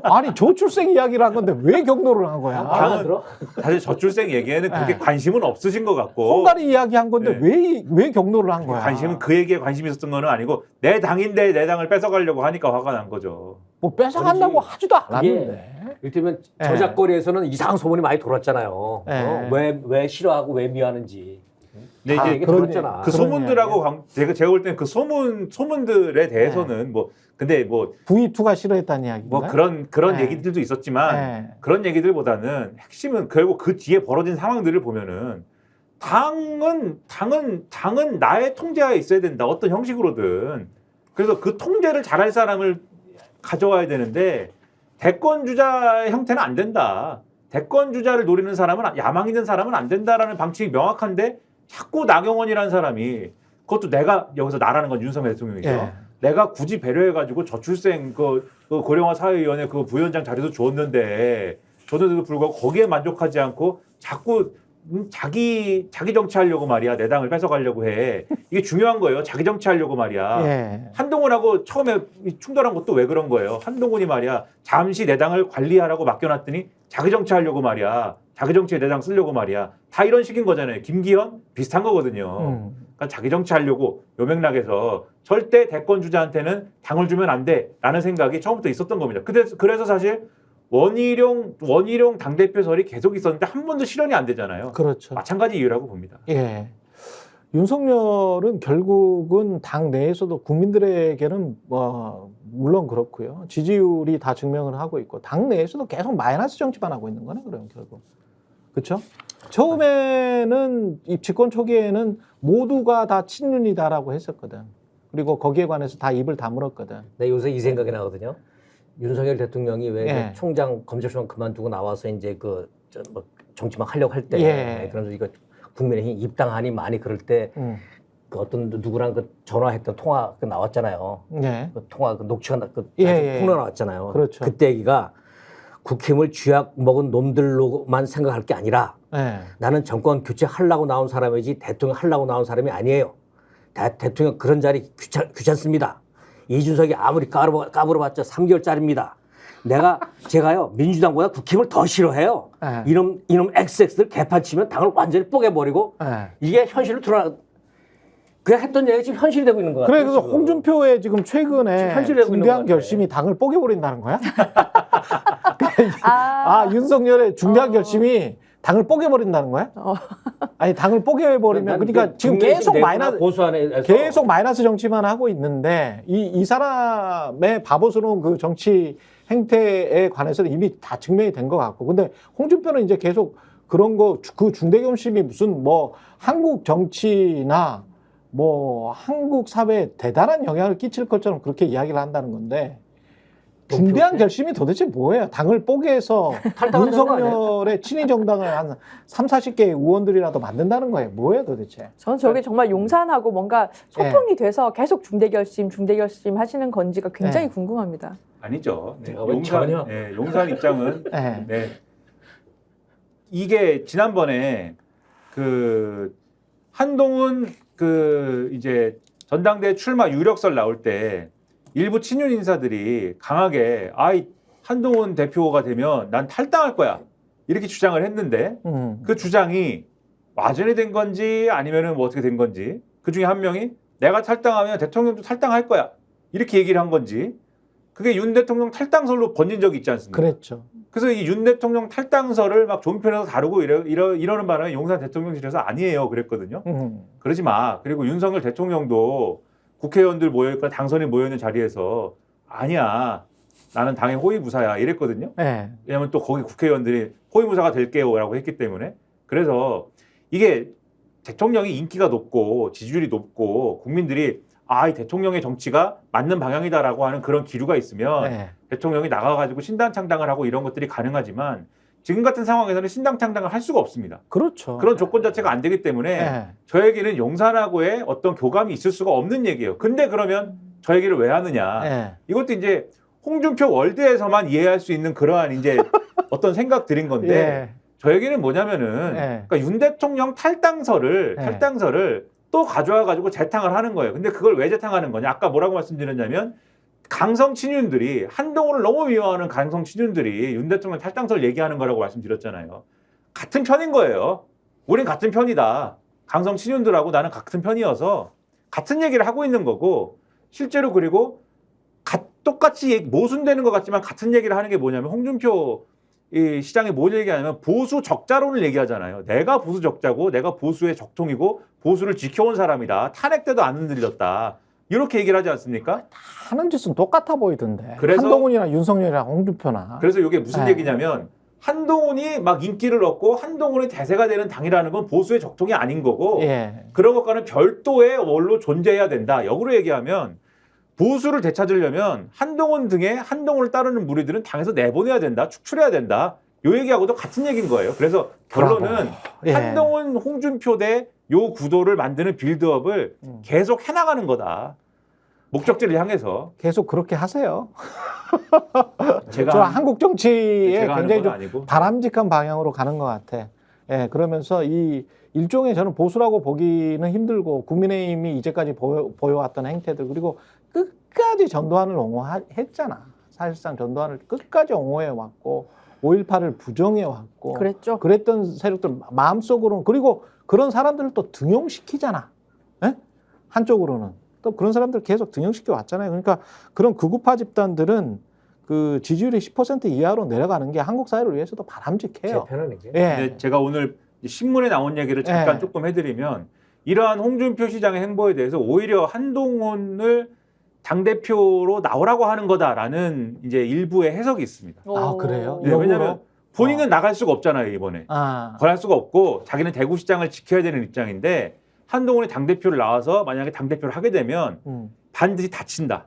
아니 저출생 이야기를 한 건데 왜 경로를 한 거야? 안 들어? 사실 저출생 얘기에는 그렇게 네. 관심은 없으신 것 같고 홍가리 이야기 한 건데 네. 왜 경로를 한 거야? 관심은 그 얘기에 관심이 있었던 건 아니고 내 당인데 내 당을 뺏어가려고 하니까 화가 난 거죠. 뭐 뺏어간다고 하지도 않았는데. 이를테면 네. 저작거리에서는 이상한 소문이 많이 돌았잖아요. 네. 왜 싫어하고 왜 미워하는지. 근데 다 이제 얘기 그런 들었잖아. 그 그런 소문들하고 제가 볼 때는 그 소문들에 대해서는 뭐 근데 뭐 V2가 싫어했다는 이야기인가? 뭐 그런 네. 얘기들도 있었지만 네. 그런 얘기들보다는 핵심은 결국 그 뒤에 벌어진 상황들을 보면은 당은 나의 통제하에 있어야 된다. 어떤 형식으로든. 그래서 그 통제를 잘할 사람을 가져와야 되는데 대권 주자 형태는 안 된다. 대권 주자를 노리는 사람은 야망 있는 사람은 안 된다라는 방침이 명확한데 자꾸 나경원이라는 사람이 그것도 내가 여기서 나라는 건 윤석열 대통령이죠. 예. 내가 굳이 배려해가지고 저출생 그 고령화 사회위원회 그 부위원장 자리도 줬는데도 불구하고 거기에 만족하지 않고 자꾸 자기 정치하려고 말이야. 내 당을 뺏어가려고 해. 이게 중요한 거예요. 자기 정치하려고 말이야. 예. 한동훈하고 처음에 충돌한 것도 왜 그런 거예요. 한동훈이 말이야. 잠시 내 당을 관리하라고 맡겨놨더니 자기 정치하려고 말이야. 자기 정치에 내 당 쓰려고 말이야. 다 이런 식인 거잖아요. 김기현 비슷한 거거든요. 그러니까 자기 정치하려고 요 맥락에서 절대 대권 주자한테는 당을 주면 안 돼라는 생각이 처음부터 있었던 겁니다. 그래서 사실 원희룡 당대표설이 계속 있었는데 한 번도 실현이 안 되잖아요. 그렇죠. 마찬가지 이유라고 봅니다. 예. 윤석열은 결국은 당 내에서도 국민들에게는 뭐 물론 그렇고요. 지지율이 다 증명을 하고 있고 당 내에서도 계속 마이너스 정치만 하고 있는 거네. 그럼 결국. 그렇죠? 처음에는 이 집권 초기에는 모두가 다 친윤이다라고 했었거든. 그리고 거기에 관해서 다 입을 다물었거든. 나 요새 이 생각이 나거든요. 윤석열 대통령이 왜 예. 총장 검찰총장 그만두고 나와서 이제 뭐 정치만 하려고 할 때 예. 그래서 이거 국민의힘 입당하니 많이 그럴 때 그 어떤 누구랑 전화했던 통화 나왔잖아요. 예. 그 통화 녹취가 예. 통화 나왔잖아요. 그렇죠. 그때 얘기가 국힘을 쥐약 먹은 놈들로만 생각할 게 아니라 예. 나는 정권 교체하려고 나온 사람이지 대통령 하려고 나온 사람이 아니에요. 대통령 그런 자리 귀찮습니다. 이준석이 아무리 까불어봤자 3개월짜리입니다. 제가요 민주당보다 국힘을 더 싫어해요. 예. 이놈 XX를 개판치면 당을 완전히 뽀개버리고 예. 이게 현실로 드러나. 그냥 했던 얘기가 지금 현실이 되고 있는 거야. 그래, 그래서 홍준표의 지금 최근에 현실이 되고 있는 중대한 것 같아. 결심이 당을 뽀개버린다는 거야? 아, 윤석열의 중대한 결심이 당을 뽀개버린다는 거야? 아니, 당을 뽀개버리면, 그러니까 지금 계속 마이너스 정치만 하고 있는데, 이 사람의 바보스러운 그 정치 행태에 관해서는 이미 다 증명이 된 것 같고. 근데 홍준표는 이제 계속 그런 그 중대 결심이 무슨 뭐 한국 정치나 뭐 한국 사회에 대단한 영향을 끼칠 것처럼 그렇게 이야기를 한다는 건데 중대한 결심이 도대체 뭐예요? 당을 뽀개서 윤석열의 친위 정당을 한 3, 40개의 의원들이라도 만든다는 거예요. 뭐예요 도대체? 저는 저게 정말 용산하고 뭔가 소통이 돼서 계속 중대 결심 하시는 건지가 굉장히 네. 궁금합니다. 아니죠. 네. 전혀. 용산 입장은 네. 네. 이게 지난번에 그 한동훈 이제 전당대회 출마 유력설 나올 때 일부 친윤 인사들이 강하게 한동훈 대표가 되면 난 탈당할 거야 이렇게 주장을 했는데 그 주장이 와전이 된 건지 아니면은 뭐 어떻게 된 건지 그 중에 한 명이 내가 탈당하면 대통령도 탈당할 거야 이렇게 얘기를 한 건지 그게 윤 대통령 탈당설로 번진 적이 있지 않습니까? 그랬죠. 그래서 이 윤 대통령 탈당설을 막 종편에서 다루고 이러는 바람에 용산 대통령실에서 아니에요 그랬거든요. 그러지 마. 그리고 윤석열 대통령도 국회의원들 모여있거나 당선이 모여있는 자리에서 아니야. 나는 당의 호위무사야 이랬거든요. 네. 왜냐하면 또 거기 국회의원들이 호위무사가 될게요 라고 했기 때문에. 그래서 이게 대통령이 인기가 높고 지지율이 높고 국민들이 이 대통령의 정치가 맞는 방향이다라고 하는 그런 기류가 있으면 네. 대통령이 나가가지고 신당 창당을 하고 이런 것들이 가능하지만 지금 같은 상황에서는 신당 창당을 할 수가 없습니다. 그렇죠. 그런 조건 자체가 안 되기 때문에 네. 저에게는 용산하고의 어떤 교감이 있을 수가 없는 얘기예요. 근데 그러면 저 얘기를 왜 하느냐. 네. 이것도 이제 홍준표 월드에서만 이해할 수 있는 그러한 이제 어떤 생각들인 건데 예. 저 얘기는 뭐냐면은 네. 그러니까 윤 대통령 탈당설을 또 가져와가지고 재탕을 하는 거예요. 근데 그걸 왜 재탕하는 거냐? 아까 뭐라고 말씀드렸냐면 강성 친윤들이 한동훈을 너무 미워하는 강성 친윤들이 윤 대통령 탈당설 얘기하는 거라고 말씀드렸잖아요. 같은 편인 거예요. 우린 같은 편이다. 강성 친윤들하고 나는 같은 편이어서 같은 얘기를 하고 있는 거고 실제로 그리고 똑같이 모순되는 것 같지만 같은 얘기를 하는 게 뭐냐면 홍준표 이 시장에 뭘 얘기하냐면 보수 적자론을 얘기하잖아요. 내가 보수 적자고 내가 보수의 적통이고 보수를 지켜온 사람이다. 탄핵 때도 안 흔들렸다. 이렇게 얘기를 하지 않습니까? 하는 짓은 똑같아 보이던데. 그래서- 한동훈이나 윤석열이나 홍준표나. 그래서 이게 무슨 네. 얘기냐면 한동훈이 막 인기를 얻고 한동훈이 대세가 되는 당이라는 건 보수의 적통이 아닌 거고 예. 그런 것과는 별도의 원로 존재해야 된다. 역으로 얘기하면 보수를 되찾으려면 한동훈 등의 한동훈을 따르는 무리들은 당에서 내보내야 된다. 축출해야 된다. 요 얘기하고도 같은 얘기인 거예요. 그래서 결론은 예. 한동훈, 홍준표 대 요 구도를 만드는 빌드업을 계속 해나가는 거다. 목적지를 향해서. 계속 그렇게 하세요. 제가 저 한국 정치에 제가 하는 굉장히 건 좀 아니고. 바람직한 방향으로 가는 것 같아. 예, 그러면서 이 일종의 저는 보수라고 보기는 힘들고 국민의힘이 이제까지 보여왔던 행태들 그리고 끝까지 전두환을 옹호했잖아. 사실상 전두환을 끝까지 옹호해 왔고 5.18을 부정해 왔고 그랬죠. 그랬던 세력들 마음속으로는 그리고 그런 사람들을 또 등용시키잖아. 예? 한쪽으로는 또 그런 사람들 계속 등용시켜 왔잖아요. 그러니까 그런 극우파 집단들은 그 지지율이 10% 이하로 내려가는 게 한국 사회를 위해서도 바람직해요. 제 편은 이게. 예. 근데 제가 오늘 신문에 나온 얘기를 잠깐 예. 조금 해드리면 이러한 홍준표 시장의 행보에 대해서 오히려 한동훈을 당대표로 나오라고 하는 거다라는 이제 일부의 해석이 있습니다. 아, 그래요? 네, 역으로? 왜냐하면 본인은 나갈 수가 없잖아요, 이번에. 아, 권할 수가 없고 자기는 대구시장을 지켜야 되는 입장인데 한동훈이 당대표를 나와서 만약에 당대표를 하게 되면 반드시 다친다.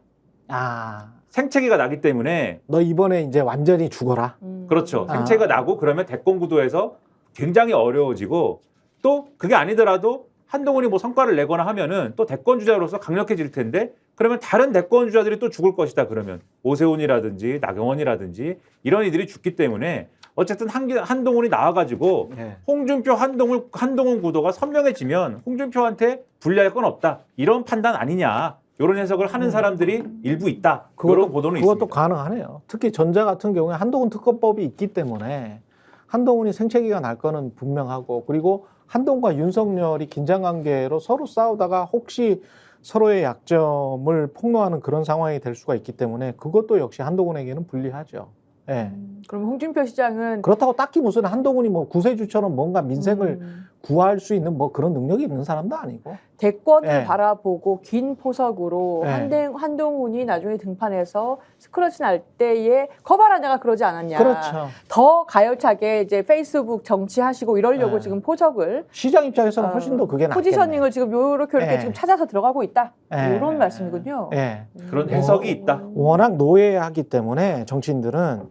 아, 생채기가 나기 때문에 너 이번에 이제 완전히 죽어라. 그렇죠. 아. 생채기가 나고 그러면 대권 구도에서 굉장히 어려워지고 또 그게 아니더라도 한동훈이 뭐 성과를 내거나 하면은 또 대권 주자로서 강력해질 텐데 그러면 다른 대권 주자들이 또 죽을 것이다. 그러면 오세훈이라든지 나경원이라든지 이런 이들이 죽기 때문에 어쨌든 한동훈이 나와가지고 네. 홍준표 한동훈 구도가 선명해지면 홍준표한테 불리할 건 없다. 이런 판단 아니냐. 이런 해석을 하는 사람들이 일부 있다. 그런 보도는 그것도 있습니다. 가능하네요. 특히 전자 같은 경우에 한동훈 특검법이 있기 때문에 한동훈이 생채기가 날 거는 분명하고 그리고 한동훈과 윤석열이 긴장관계로 서로 싸우다가 혹시 서로의 약점을 폭로하는 그런 상황이 될 수가 있기 때문에 그것도 역시 한동훈에게는 불리하죠. 예. 그럼 홍준표 시장은 그렇다고 딱히 무슨 한동훈이 뭐 구세주처럼 뭔가 민생을 구할 수 있는 뭐 그런 능력이 있는 사람도 아니고. 대권을 네. 바라보고 긴 포석으로 네. 한동훈이 나중에 등판해서 스크러치 날 때에 커버라냐가 그러지 않았냐. 그렇죠. 더 가열차게 이제 페이스북 정치하시고 이러려고 네. 지금 포석을 시장 입장에서는 훨씬 더 그게 낫겠네. 포지셔닝을 지금 요렇게 네. 지금 찾아서 들어가고 있다. 네. 이런 말씀이군요. 예. 그런 해석이 있다. 워낙 노예하기 때문에 정치인들은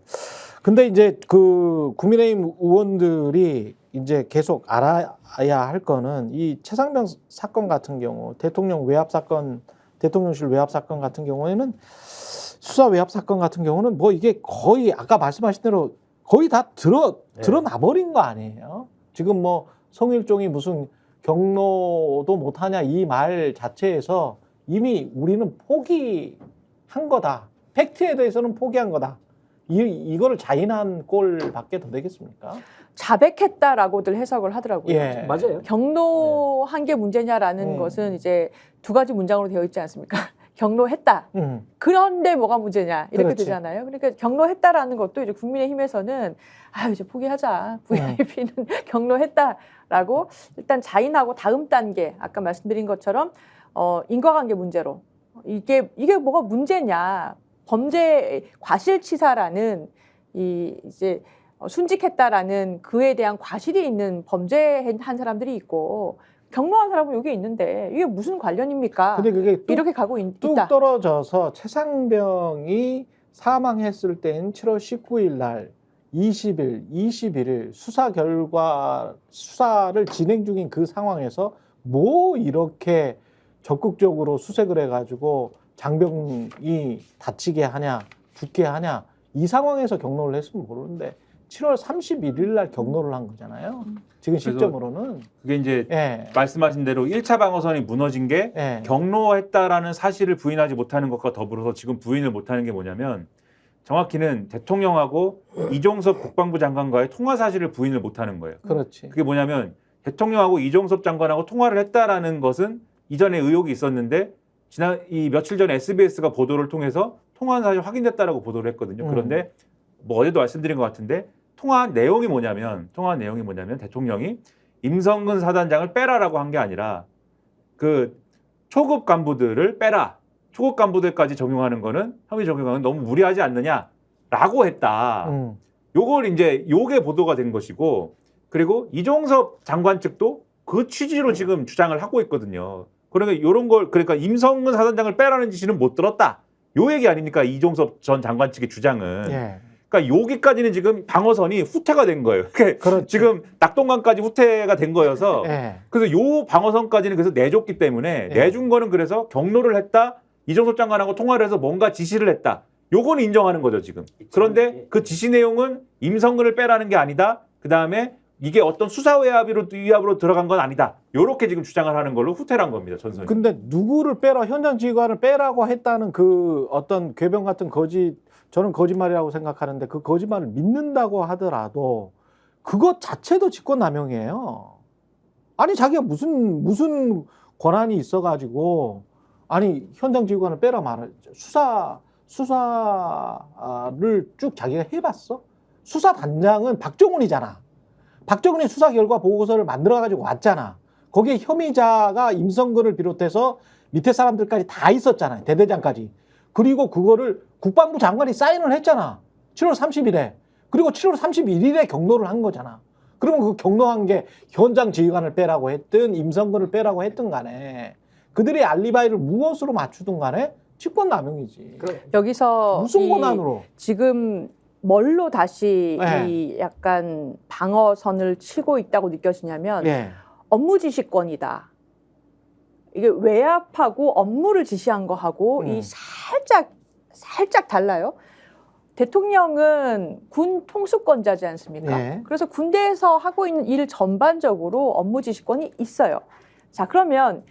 근데 이제 그 국민의힘 의원들이 이제 계속 알아야 할 거는 이 최상병 사건 같은 경우 대통령 외압 사건 대통령실 외압 사건 같은 경우에는 수사 외압 사건 같은 경우는 뭐 이게 거의 아까 말씀하신 대로 거의 다 드러나 버린 거 아니에요. 지금 뭐 성일종이 무슨 경로도 못하냐 이 말 자체에서 이미 우리는 포기한 거다. 팩트에 대해서는 포기한 거다. 이거를 자인한 꼴밖에 더 되겠습니까? 자백했다라고들 해석을 하더라고요. 예. 맞아요. 경로한 게 문제냐라는 것은 이제 두 가지 문장으로 되어 있지 않습니까? 경로했다. 그런데 뭐가 문제냐 이렇게 그렇지. 되잖아요. 그러니까 경로했다라는 것도 이제 국민의힘에서는 이제 포기하자. VIP는 경로했다라고 일단 자인하고 다음 단계 아까 말씀드린 것처럼 인과관계 문제로 이게 뭐가 문제냐 범죄 과실치사라는 이제 순직했다라는 그에 대한 과실이 있는 범죄한 사람들이 있고 경로한 사람은 여기 있는데 이게 무슨 관련입니까? 근데 그게 이렇게 가고 뚝 있다. 떨어져서 최상병이 사망했을 때는 7월 19일 날 20일, 21일 수사를 진행 중인 그 상황에서 뭐 이렇게 적극적으로 수색을 해가지고 장병이 다치게 하냐, 죽게 하냐 이 상황에서 경로를 했으면 모르는데 7월 31일 날 경로를 한 거잖아요. 지금 시점으로는. 그게 이제 예. 말씀하신 대로 1차 방어선이 무너진 게 예. 경로했다라는 사실을 부인하지 못하는 것과 더불어서 지금 부인을 못하는 게 뭐냐면 정확히는 대통령하고 이종섭 국방부 장관과의 통화 사실을 부인을 못하는 거예요. 그렇지. 그게 뭐냐면 대통령하고 이종섭 장관하고 통화를 했다라는 것은 이전에 의혹이 있었는데 이 며칠 전에 SBS가 보도를 통해서 통화한 사실 확인됐다라고 보도를 했거든요. 그런데 뭐 어제도 말씀드린 것 같은데 통화한 내용이 뭐냐면 대통령이 임성근 사단장을 빼라라고 한 게 아니라 그 초급 간부들을 빼라. 초급 간부들까지 적용하는 거는 혐의 적용하는 너무 무리하지 않느냐라고 했다. 요걸 이제 요게 보도가 된 것이고 그리고 이종섭 장관 측도 그 취지로 지금 주장을 하고 있거든요. 그러니까 이런 걸 그러니까 임성근 사단장을 빼라는 지시는 못 들었다. 요 얘기 아닙니까? 이종섭 전 장관 측의 주장은. 예. 그러니까 여기까지는 지금 방어선이 후퇴가 된 거예요. 그러니까 그렇죠. 지금 낙동강까지 후퇴가 된 거여서 예. 그래서 요 방어선까지는 그래서 내줬기 때문에 예. 내준 거는 그래서 경로를 했다. 이종섭 장관하고 통화를 해서 뭔가 지시를 했다. 요거는 인정하는 거죠, 지금. 그런데 그 지시 내용은 임성근을 빼라는 게 아니다. 그다음에 이게 어떤 수사 위압으로 들어간 건 아니다. 요렇게 지금 주장을 하는 걸로 후퇴를 한 겁니다, 전선이. 근데 누구를 빼라, 현장 지휘관을 빼라고 했다는 그 어떤 궤변 같은 저는 거짓말이라고 생각하는데 그 거짓말을 믿는다고 하더라도 그것 자체도 직권남용이에요. 아니 자기가 무슨 권한이 있어가지고 아니 현장 지휘관을 빼라 말을 수사를 쭉 자기가 해봤어? 수사단장은 박정훈이잖아. 박정훈이 수사 결과 보고서를 만들어가지고 왔잖아. 거기에 혐의자가 임성근을 비롯해서 밑에 사람들까지 다 있었잖아요. 대대장까지. 그리고 그거를 국방부 장관이 사인을 했잖아. 7월 30일에. 그리고 7월 31일에 경로를 한 거잖아. 그러면 그 경로한 게 현장 지휘관을 빼라고 했든 임성근을 빼라고 했든 간에 그들의 알리바이를 무엇으로 맞추든 간에 직권남용이지. 여기서 무슨 이 권한으로? 지금 뭘로 다시 네. 이 약간 방어선을 치고 있다고 느껴지냐면 예. 업무 지시권이다. 이게 외압하고 업무를 지시한 거하고 이 살짝 달라요. 대통령은 군 통수권자지 않습니까? 네. 그래서 군대에서 하고 있는 일 전반적으로 업무 지시권이 있어요. 자, 그러면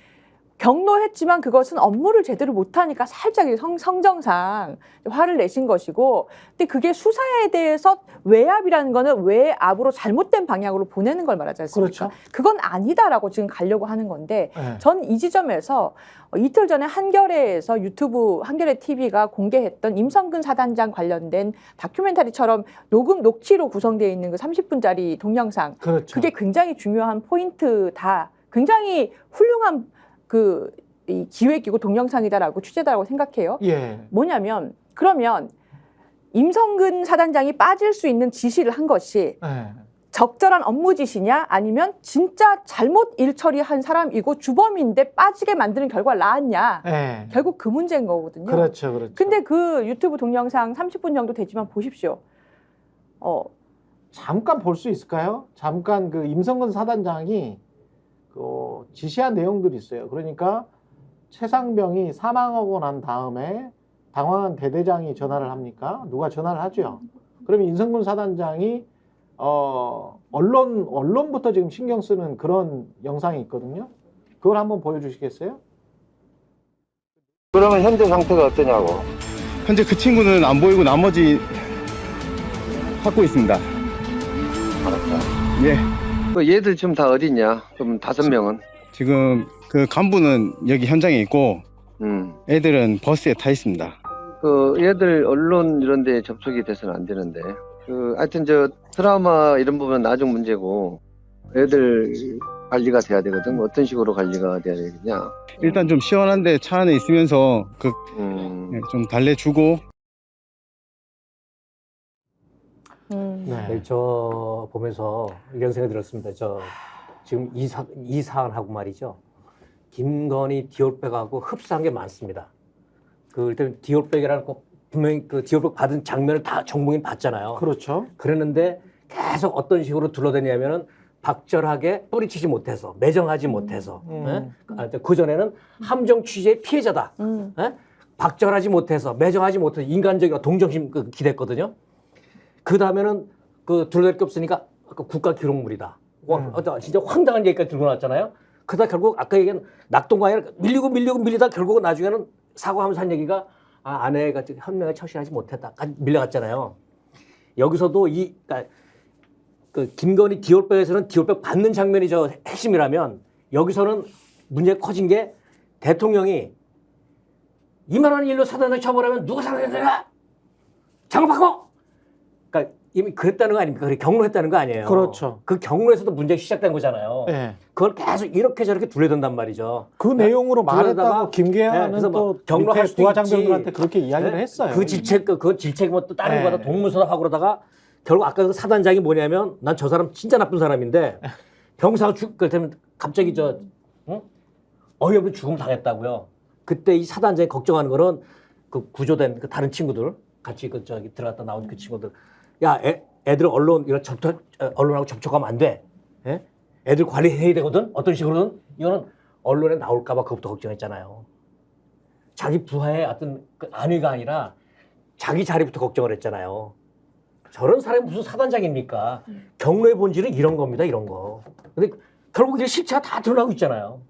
경로했지만 그것은 업무를 제대로 못하니까 살짝 성정상 화를 내신 것이고, 근데 그게 수사에 대해서 외압이라는 거는 외압으로 잘못된 방향으로 보내는 걸 말하지 않습니까? 그렇죠. 그건 아니다라고 지금 가려고 하는 건데, 예. 전 이 지점에서 이틀 전에 한겨레에서 유튜브 한겨레 TV가 공개했던 임성근 사단장 관련된 다큐멘터리처럼 녹취로 구성되어 있는 그 30분짜리 동영상, 그렇죠. 그게 굉장히 중요한 포인트다. 굉장히 훌륭한 이 기획이고 동영상이다라고 취재다라고 생각해요. 예. 뭐냐면 그러면 임성근 사단장이 빠질 수 있는 지시를 한 것이 예. 적절한 업무 지시냐 아니면 진짜 잘못 일 처리한 사람이고 주범인데 빠지게 만드는 결과가 나왔냐. 예. 결국 그 문제인 거거든요. 그렇죠, 그렇죠. 근데 그 유튜브 동영상 30분 정도 되지만 보십시오. 잠깐 볼 수 있을까요? 잠깐 그 임성근 사단장이 지시한 내용들이 있어요. 그러니까 최상병이 사망하고 난 다음에 당황한 대대장이 전화를 합니까? 누가 전화를 하죠? 그러면 임성근 사단장이 언론부터 지금 신경 쓰는 그런 영상이 있거든요. 그걸 한번 보여주시겠어요? 그러면 현재 상태가 어떠냐고. 현재 그 친구는 안 보이고 나머지 찾고 있습니다. 알았다. 예. 그 얘들 지금 다 어디 있냐? 그럼 5명은? 지금 그 간부는 여기 현장에 있고 애들은 버스에 타 있습니다. 그 얘들 언론 이런 데 접촉이 돼서는 안 되는데. 하여튼 트라우마 이런 부분은 나중 문제고 애들 관리가 돼야 되거든. 어떤 식으로 관리가 돼야 되겠냐? 일단 좀 시원한데 차 안에 있으면서 좀 달래주고. 네. 저 보면서 이런 생각이 들었습니다. 지금 이 사안하고 말이죠. 김건희 디올백하고 흡사한 게 많습니다. 일단 디올백이라는 거 분명히 그 디올백 받은 장면을 다 정봉인 봤잖아요. 그렇죠. 그랬는데 계속 어떤 식으로 둘러대냐면은 박절하게 뿌리치지 못해서 매정하지 못해서 그 전에는 함정 취재의 피해자다. 박절하지 못해서 매정하지 못해서 인간적이고 동정심 기댔거든요. 그 다음에는 둘러댈 게 없으니까 국가 기록물이다. 진짜 황당한 얘기까지 들고 나왔잖아요. 그러다 결국 아까 얘기한 낙동강에 밀리다 결국은 나중에는 사과하면서 한 얘기가 아내가 현명하게 처신하지 못했다. 밀려갔잖아요. 여기서도 그러니까 김건희 디올백에서는 디올백 받는 장면이 핵심이라면 여기서는 문제가 커진 게 대통령이 이만한 일로 사단을 처벌하면 누가 사단을 내라? 장을 바꿔! 그러니까 이미 그랬다는 거 아닙니까? 경로했다는 거 아니에요. 그렇죠. 그 경로에서도 문제가 시작된 거잖아요. 네. 그걸 계속 이렇게 저렇게 둘러댄단 말이죠. 그 내용으로 말했다고 둘러다가 김계환은 또 경로할 밑에 수도 부하장병들한테 있지. 그렇게 이야기를 했어요. 그 질책 뭐 또 다른 네. 거다 동문서답하고 그러다가 결국 아까 그 사단장이 뭐냐면 난 저 사람 진짜 나쁜 사람인데 병사가 죽을 때면 갑자기 어이없이 죽음 당했다고요. 그때 이 사단장이 걱정하는 거는 그 구조된 그 다른 친구들 같이 들어갔다 나온 그 친구들. 야, 애들 언론하고 접촉하면 안 돼. 예? 애들 관리해야 되거든. 어떤 식으로든 이거는 언론에 나올까봐 그것부터 걱정했잖아요. 자기 부하의 어떤 안위가 아니라 자기 자리부터 걱정을 했잖아요. 저런 사람이 무슨 사단장입니까? 경로의 본질은 이런 겁니다, 이런 거. 근데 결국 이 실체가 다 드러나고 있잖아요.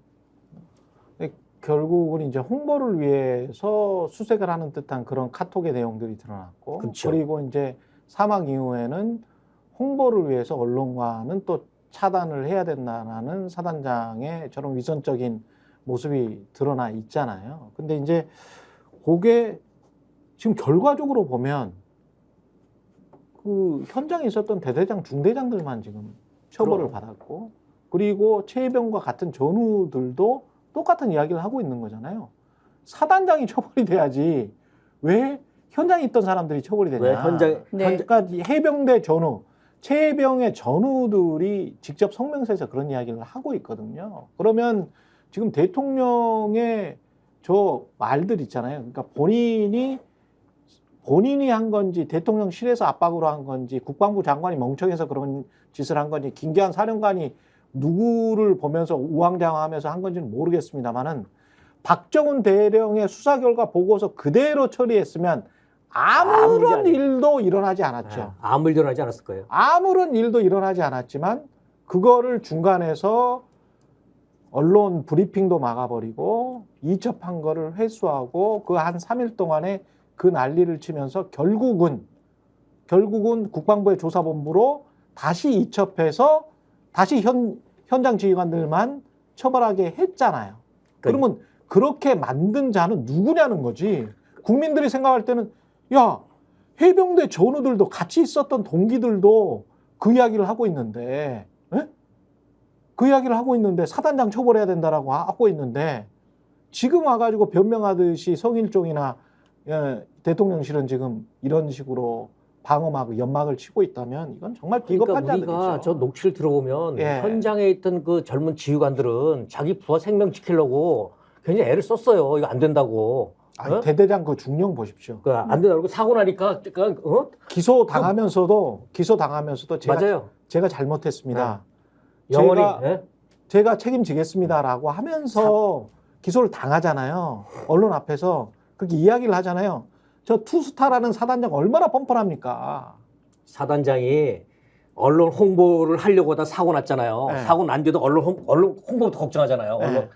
결국은 이제 홍보를 위해서 수색을 하는 듯한 그런 카톡의 내용들이 드러났고, 그렇죠. 그리고 이제 사망 이후에는 홍보를 위해서 언론과는 또 차단을 해야 된다라는 사단장의 저런 위선적인 모습이 드러나 있잖아요. 근데 이제 그게 지금 결과적으로 보면 그 현장에 있었던 대대장, 중대장들만 지금 처벌을 받았고, 그리고 최혜병과 같은 전우들도 똑같은 이야기를 하고 있는 거잖아요. 사단장이 처벌이 돼야지 왜 현장에 있던 사람들이 처벌이 되냐. 왜 현장 그러니까 해병대 전우, 최혜병의 전우들이 직접 성명서에서 그런 이야기를 하고 있거든요. 그러면 지금 대통령의 저 말들 있잖아요. 그러니까 본인이 한 건지 대통령실에서 압박으로 한 건지 국방부 장관이 멍청해서 그런 짓을 한 건지 김기한 사령관이 누구를 보면서 우왕좌왕하면서 한 건지는 모르겠습니다만은 박정훈 대령의 수사 결과 보고서 그대로 처리했으면 아무런 일도 일어나지 않았죠. 네, 아무 일도 일어나지 않았을 거예요. 아무런 일도 일어나지 않았지만 그거를 중간에서 언론 브리핑도 막아버리고 이첩한 거를 회수하고 그 한 3일 동안에 그 난리를 치면서 결국은 국방부의 조사본부로 다시 이첩해서 다시 현장 지휘관들만 처벌하게 했잖아요. 그러면 그렇게 만든 자는 누구냐는 거지. 국민들이 생각할 때는 야, 해병대 전우들도 같이 있었던 동기들도 그 이야기를 하고 있는데 그 이야기를 하고 있는데 사단장 처벌해야 된다라고 하고 있는데 지금 와가지고 변명하듯이 성일종이나 대통령실은 지금 이런 식으로 방어막, 연막을 치고 있다면 이건 정말 비겁한 그러니까 우리가 자들이죠. 저 녹취를 들어보면 예. 현장에 있던 그 젊은 지휘관들은 자기 부하 생명 지키려고 굉장히 애를 썼어요. 이거 안 된다고. 아니, 어? 대대장 그 중령 보십시오. 안 된다고 사고 나니까 기소 당하면서도 맞아요. 제가 잘못했습니다. 영원히 제가 책임지겠습니다라고 하면서 기소를 당하잖아요. 언론 앞에서 그렇게 이야기를 하잖아요. 저 투스타라는 사단장 얼마나 뻔뻔합니까? 사단장이 언론 홍보를 하려고 하다 사고 났잖아요. 네. 사고 난 뒤에도 언론 홍보부터 걱정하잖아요. 네.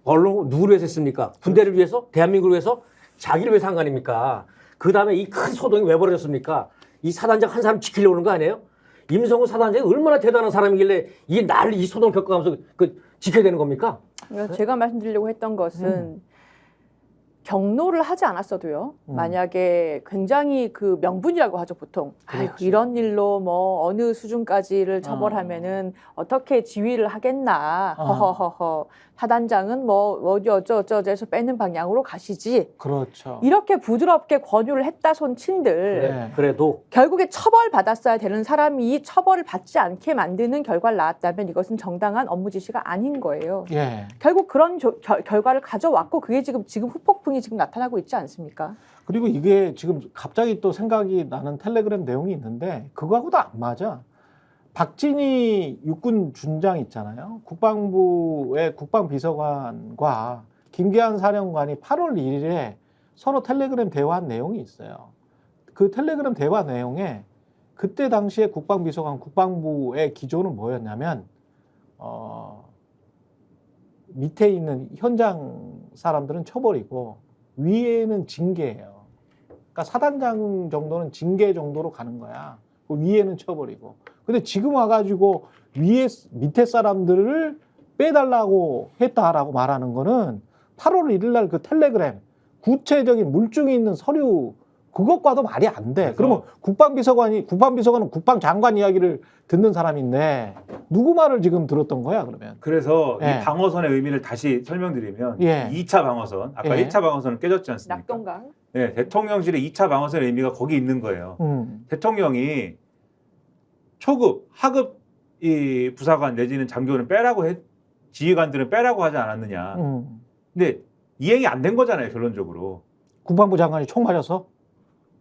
언론 누구를 위해서 했습니까? 군대를 위해서? 대한민국을 위해서? 자기를 위해서 한 거 아닙니까? 그 다음에 이 큰 소동이 왜 벌어졌습니까? 이 사단장 한 사람 지키려고 하는 거 아니에요? 임성훈 사단장이 얼마나 대단한 사람이길래 이 소동을 겪어가면서 지켜야 되는 겁니까? 제가 말씀드리려고 했던 것은 경로를 하지 않았어도요. 만약에 굉장히 그 명분이라고 하죠, 보통. 아유, 이런 일로 뭐 어느 수준까지를 처벌하면은 어떻게 지휘를 하겠나. 허허허허. 사단장은 뭐 어디 어쩌저쩌서 빼는 방향으로 가시지. 그렇죠. 이렇게 부드럽게 권유를 했다 손친들. 네. 그래도 결국에 처벌받았어야 되는 사람이 처벌을 받지 않게 만드는 결과를 낳았다면 이것은 정당한 업무 지시가 아닌 거예요. 예. 결국 그런 결과를 가져왔고 그게 지금 후폭풍이 지금 나타나고 있지 않습니까? 그리고 이게 지금 갑자기 또 생각이 나는 텔레그램 내용이 있는데 그거하고도 안 맞아. 박진희 육군 준장 있잖아요. 국방부의 국방비서관과 김기한 사령관이 8월 1일에 서로 텔레그램 대화한 내용이 있어요. 그 텔레그램 대화 내용에 그때 당시에 국방비서관 국방부의 기조는 뭐였냐면 밑에 있는 현장 사람들은 처벌이고 위에는 징계예요. 그러니까 사단장 정도는 징계 정도로 가는 거야. 위에는 처벌이고. 근데 지금 와가지고 밑에 사람들을 빼달라고 했다라고 말하는 거는 8월 1일 날 그 텔레그램 구체적인 물증이 있는 서류 그것과도 말이 안 돼. 그러면 국방비서관은 국방장관 이야기를 듣는 사람인데 누구 말을 지금 들었던 거야 그러면? 그래서 예. 이 방어선의 의미를 다시 설명드리면 예. 2차 방어선, 아까 예. 1차 방어선은 깨졌지 않습니까? 낙동강. 네, 대통령실의 2차 방어선의 의미가 거기 있는 거예요. 대통령이 초급, 하급 이 부사관 내지는 장교는 지휘관들은 빼라고 하지 않았느냐. 근데 이행이 안 된 거잖아요, 결론적으로. 국방부 장관이 총 맞아서?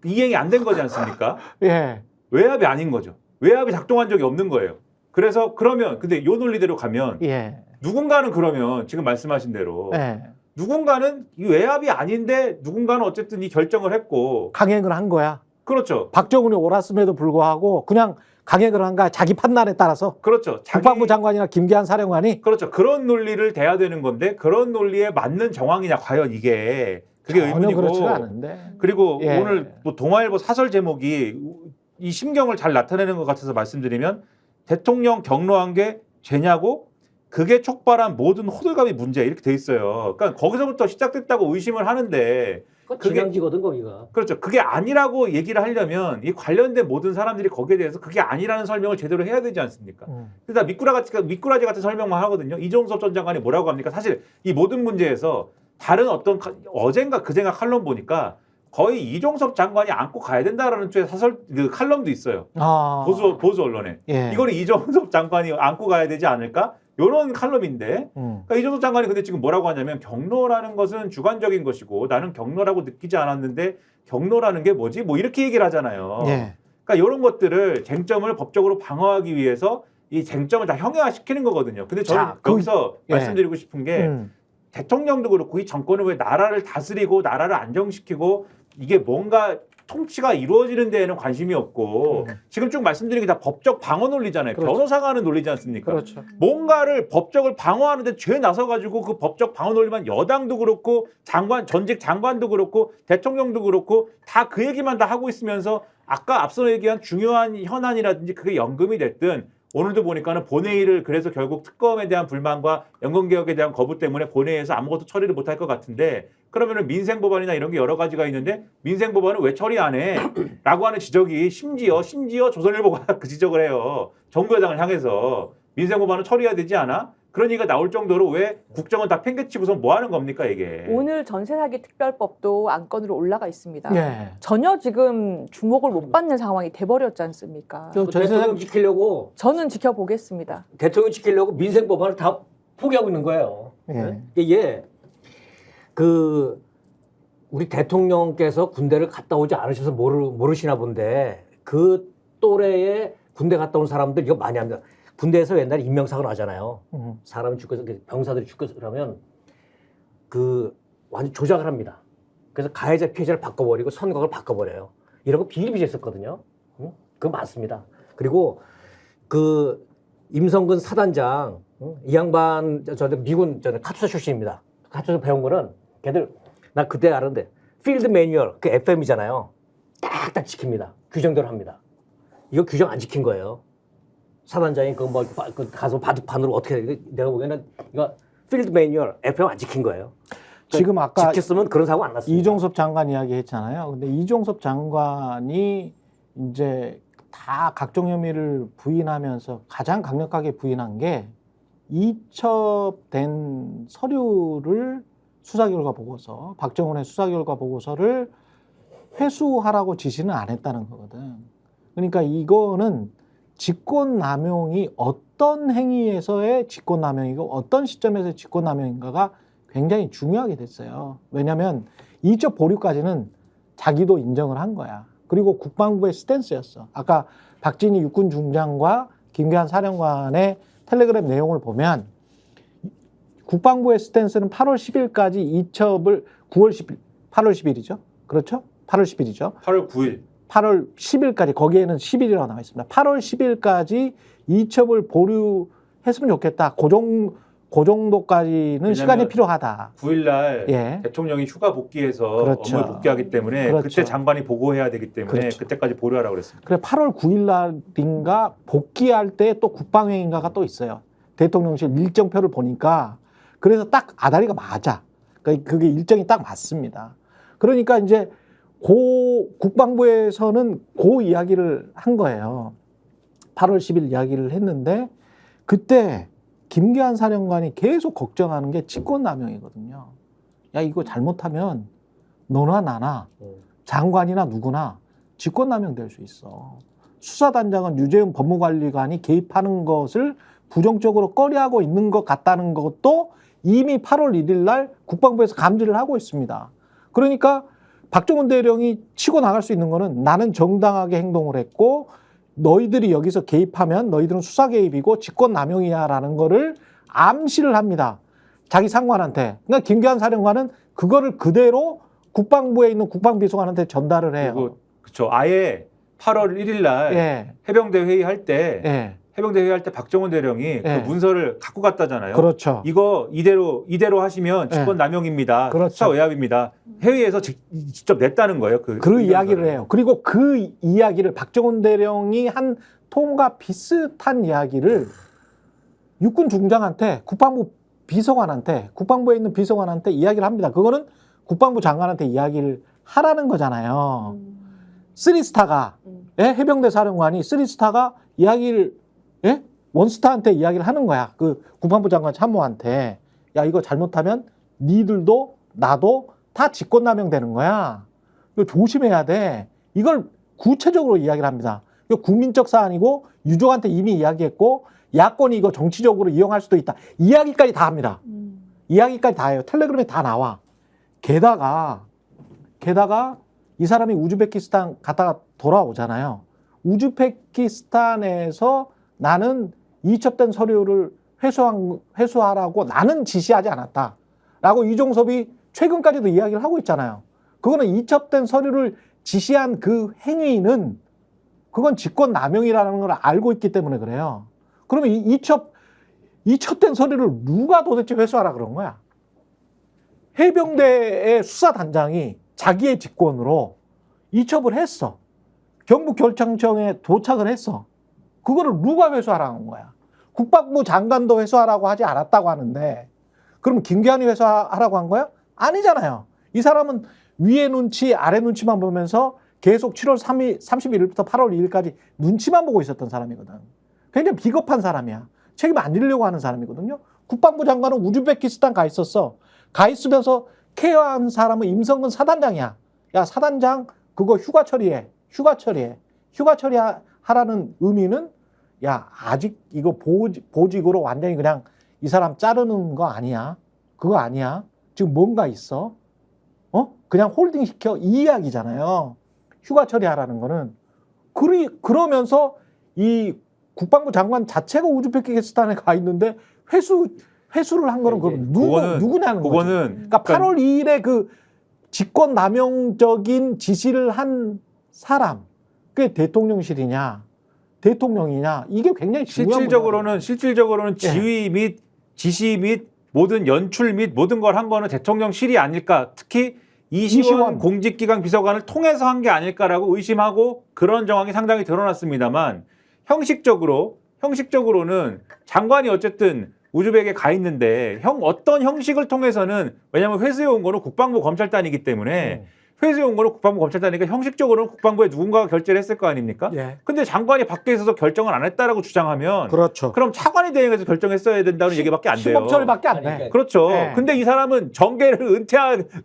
이행이 안 된 거지 않습니까? 예. 외압이 아닌 거죠. 외압이 작동한 적이 없는 거예요. 그래서 그러면 근데 요 논리대로 가면 예. 누군가는 그러면 지금 말씀하신 대로 예. 누군가는 이 외압이 아닌데 누군가는 어쨌든 이 결정을 했고 강행을 한 거야. 그렇죠. 박정훈이 옳았음에도 불구하고 그냥 강행을 한 거야. 자기 판단에 따라서. 그렇죠. 국방부 장관이나 김기한 사령관이. 그렇죠. 그런 논리를 대야 되는 건데 그런 논리에 맞는 정황이냐 과연 이게 그게 전혀 의문이고. 그렇지가 않은데. 그리고 예. 오늘 뭐 동아일보 사설 제목이 이 심경을 잘 나타내는 것 같아서 말씀드리면 대통령 경로한 게 죄냐고 그게 촉발한 모든 호들갑이 문제 이렇게 돼 있어요. 그러니까 거기서부터 시작됐다고 의심을 하는데 그게 진앙지거든 거기가. 그렇죠. 그게 아니라고 얘기를 하려면 이 관련된 모든 사람들이 거기에 대해서 그게 아니라는 설명을 제대로 해야 되지 않습니까? 그러다 미꾸라지 같은 설명만 하거든요. 이종섭 전 장관이 뭐라고 합니까? 사실 이 모든 문제에서 다른 어떤 어젠가 그젠가 칼럼 보니까 거의 이종섭 장관이 안고 가야 된다라는 쪽의 그 칼럼도 있어요. 아. 보수 언론에. 예. 이거를 이종섭 장관이 안고 가야 되지 않을까? 이런 칼럼인데 그러니까 이종섭 장관이 근데 지금 뭐라고 하냐면 경로라는 것은 주관적인 것이고 나는 경로라고 느끼지 않았는데 경로라는 게 뭐지? 뭐 이렇게 얘기를 하잖아요. 예. 그러니까 이런 것들을 쟁점을 법적으로 방어하기 위해서 이 쟁점을 다 형용화시키는 거거든요. 근데 저는 자, 여기서 예. 말씀드리고 싶은 게 대통령도 그렇고 이 정권은 왜 나라를 다스리고 나라를 안정시키고 이게 뭔가 통치가 이루어지는 데에는 관심이 없고 지금 쭉 말씀드린 게 다 법적 방어 논리잖아요. 그렇죠. 변호사가 하는 논리지 않습니까? 그렇죠. 뭔가를 법적을 방어하는데 죄 나서가지고 그 법적 방어 논리만 여당도 그렇고 전직 장관도 그렇고 대통령도 그렇고 다 그 얘기만 다 하고 있으면서 아까 앞서 얘기한 중요한 현안이라든지 그게 연금이 됐든 오늘도 보니까는 본회의를 그래서 결국 특검에 대한 불만과 연금개혁에 대한 거부 때문에 본회의에서 아무것도 처리를 못할 것 같은데 그러면은 민생법안이나 이런 게 여러 가지가 있는데 민생법안은 왜 처리 안 해? 라고 하는 지적이 심지어 조선일보가 그 지적을 해요. 정부 여당을 향해서 민생법안은 처리해야 되지 않아? 그런 얘기가 나올 정도로 왜 국정은 다 팽개치고서 뭐 하는 겁니까 이게? 오늘 전세 사기 특별법도 안건으로 올라가 있습니다. 예. 전혀 지금 주목을 못 받는 상황이 돼버렸지 않습니까? 저 대통령 지키려고 저는 지켜보겠습니다. 대통령 지키려고 민생 법안을 다 포기하고 있는 거예요. 예. 이게 그 우리 대통령께서 군대를 갔다 오지 않으셔서 모르시나 본데 그 또래의 군대 갔다 온 사람들 이거 많이 합니다. 군대에서 옛날에 인명사고 나잖아요. 사람이 죽어서 병사들이 죽어서 그러면 그 완전 조작을 합니다. 그래서 가해자 피해자를 바꿔버리고 선각을 바꿔버려요. 이런 거 비일비재했었거든요. 그거 맞습니다. 그리고 그 임성근 사단장 이 양반 저는 미군 카투사 출신입니다. 카투사 배운 거는 걔들 나 그때 알았는데 필드 매뉴얼 그 FM이잖아요. 딱딱 지킵니다. 규정대로 합니다. 이거 규정 안 지킨 거예요. 사단장이 가서 바둑판으로 어떻게 해. 내가 보기에는 이거 필드 매뉴얼 FM 안 지킨 거예요. 지금 아까 지켰으면 그런 사고 안 났습니다. 이종섭 장관 이야기 했잖아요. 근데 이종섭 장관이 이제 다 각종 혐의를 부인하면서 가장 강력하게 부인한 게 이첩된 서류를 수사결과 보고서, 박정훈의 수사결과 보고서를 회수하라고 지시는 안 했다는 거거든. 그러니까 이거는 직권남용이 어떤 행위에서의 직권남용이고 어떤 시점에서의 직권남용인가가 굉장히 중요하게 됐어요. 왜냐하면 이첩 보류까지는 자기도 인정을 한 거야. 그리고 국방부의 스탠스였어. 아까 박진희 육군 중장과 김계한 사령관의 텔레그램 내용을 보면 국방부의 스탠스는 8월 10일까지 이첩을 8월 10일이죠. 그렇죠? 8월 10일이죠. 8월 9일. 8월 10일까지 거기에는 10일이라고 나와 있습니다. 8월 10일까지 이첩을 보류했으면 좋겠다. 그 정도까지는 시간이 필요하다. 9일날 예. 대통령이 휴가 복귀해서 그렇죠. 업무를 복귀하기 때문에 그렇죠. 그때 장관이 보고해야 되기 때문에 그렇죠. 그때까지 보류하라고 그랬습니다. 그래 8월 9일 날인가 복귀할 때 또 국방회의인가가 또 있어요. 대통령실 일정표를 보니까 그래서 딱 아다리가 맞아. 그러니까 그게 일정이 딱 맞습니다. 그러니까 이제 국방부에서는 그 이야기를 한 거예요. 8월 10일 이야기를 했는데 그때 김계한 사령관이 계속 걱정하는 게 직권남용이거든요. 야 이거 잘못하면 너나 나나 장관이나 누구나 직권남용 될 수 있어. 수사단장은 유재훈 법무관리관이 개입하는 것을 부정적으로 꺼려하고 있는 것 같다는 것도 이미 8월 1일 날 국방부에서 감지를 하고 있습니다. 그러니까 박정훈 대령이 치고 나갈 수 있는 거는 나는 정당하게 행동을 했고 너희들이 여기서 개입하면 너희들은 수사 개입이고 직권남용이야라는 거를 암시를 합니다. 자기 상관한테. 그러니까 김계한 사령관은 그거를 그대로 국방부에 있는 국방비서관한테 전달을 해요. 그리고 그렇죠. 아예 8월 1일 날 예. 해병대 회의할 때 예. 해병대 회의할 때 박정훈 대령이 예. 그 문서를 갖고 갔다잖아요. 그렇죠. 이거 이대로 하시면 직권남용입니다. 그렇죠. 수사 외압입니다. 회의에서 직접 냈다는 거예요. 그 이야기를 해요. 그리고 그 이야기를 박정훈 대령이 한 통과 비슷한 이야기를 육군 중장한테 국방부 비서관한테 국방부에 있는 비서관한테 이야기를 합니다. 그거는 국방부 장관한테 이야기를 하라는 거잖아요. 쓰리스타가 해병대 사령관이 쓰리스타가 이야기를 원스타한테 이야기를 하는 거야. 그 국방부 장관 참모한테 야 이거 잘못하면 니들도 나도 다 직권남용 되는 거야. 이거 조심해야 돼. 이걸 구체적으로 이야기를 합니다. 이거 국민적 사안이고 유족한테 이미 이야기했고 야권이 이거 정치적으로 이용할 수도 있다. 이야기까지 다 합니다. 이야기까지 다 해요. 텔레그램에 다 나와. 게다가 이 사람이 우즈베키스탄 갔다가 돌아오잖아요. 우즈베키스탄에서 나는 이첩된 서류를 회수하라고 나는 지시하지 않았다. 라고 이종섭이 최근까지도 이야기를 하고 있잖아요. 그거는 이첩된 서류를 지시한 그 행위는 그건 직권 남용이라는 걸 알고 있기 때문에 그래요. 그러면 이첩된 서류를 누가 도대체 회수하라 그런 거야? 해병대의 수사단장이 자기의 직권으로 이첩을 했어. 경북결창청에 도착을 했어. 그거를 누가 회수하라는 거야? 국방부 장관도 회수하라고 하지 않았다고 하는데 그럼 김기환이 회수하라고 한 거야? 아니잖아요. 이 사람은 위에 눈치 아래 눈치만 보면서 계속 7월 31일부터 8월 2일까지 눈치만 보고 있었던 사람이거든. 굉장히 비겁한 사람이야. 책임 안 지려고 하는 사람이거든요. 국방부 장관은 우즈베키스탄 가 있었어. 가 있으면서 케어한 사람은 임성근 사단장이야. 야, 사단장 그거 휴가 처리해. 휴가 처리하라는 의미는 야, 아직 이거 보직으로 완전히 그냥 이 사람 자르는 거 아니야. 그거 아니야. 지금 뭔가 있어. 그냥 홀딩 시켜 이 이야기잖아요. 휴가 처리하라는 거는. 그러면서 이 국방부 장관 자체가 우즈베키스탄에 가 있는데 회수를 한 거는 그럼 누구냐는 거지. 그러니까 8월 2일에 그 직권 남용적인 지시를 한 사람, 그게 대통령실이냐, 대통령이냐, 이게 굉장히 중요한 실질적으로는 지휘 및 지시 및 모든 연출 및 모든 걸 한 거는 대통령실이 아닐까. 특히 이시원 공직기강 비서관을 통해서 한 게 아닐까라고 의심하고 그런 정황이 상당히 드러났습니다만 형식적으로는 장관이 어쨌든 우즈벡에 가 있는데 어떤 형식을 통해서는 왜냐하면 회수해 온 거는 국방부 검찰단이기 때문에 회수해 온 거는 국방부 검찰단이니까 형식적으로는 국방부에 누군가가 결재를 했을 거 아닙니까? 예. 근데 장관이 밖에 있어서 결정을 안 했다라고 주장하면 그렇죠. 그럼 차관이 대행해서 결정했어야 된다는 얘기밖에 안 돼요. 시범처리밖에 안 돼. 그렇죠. 네. 근데 이 사람은 정계를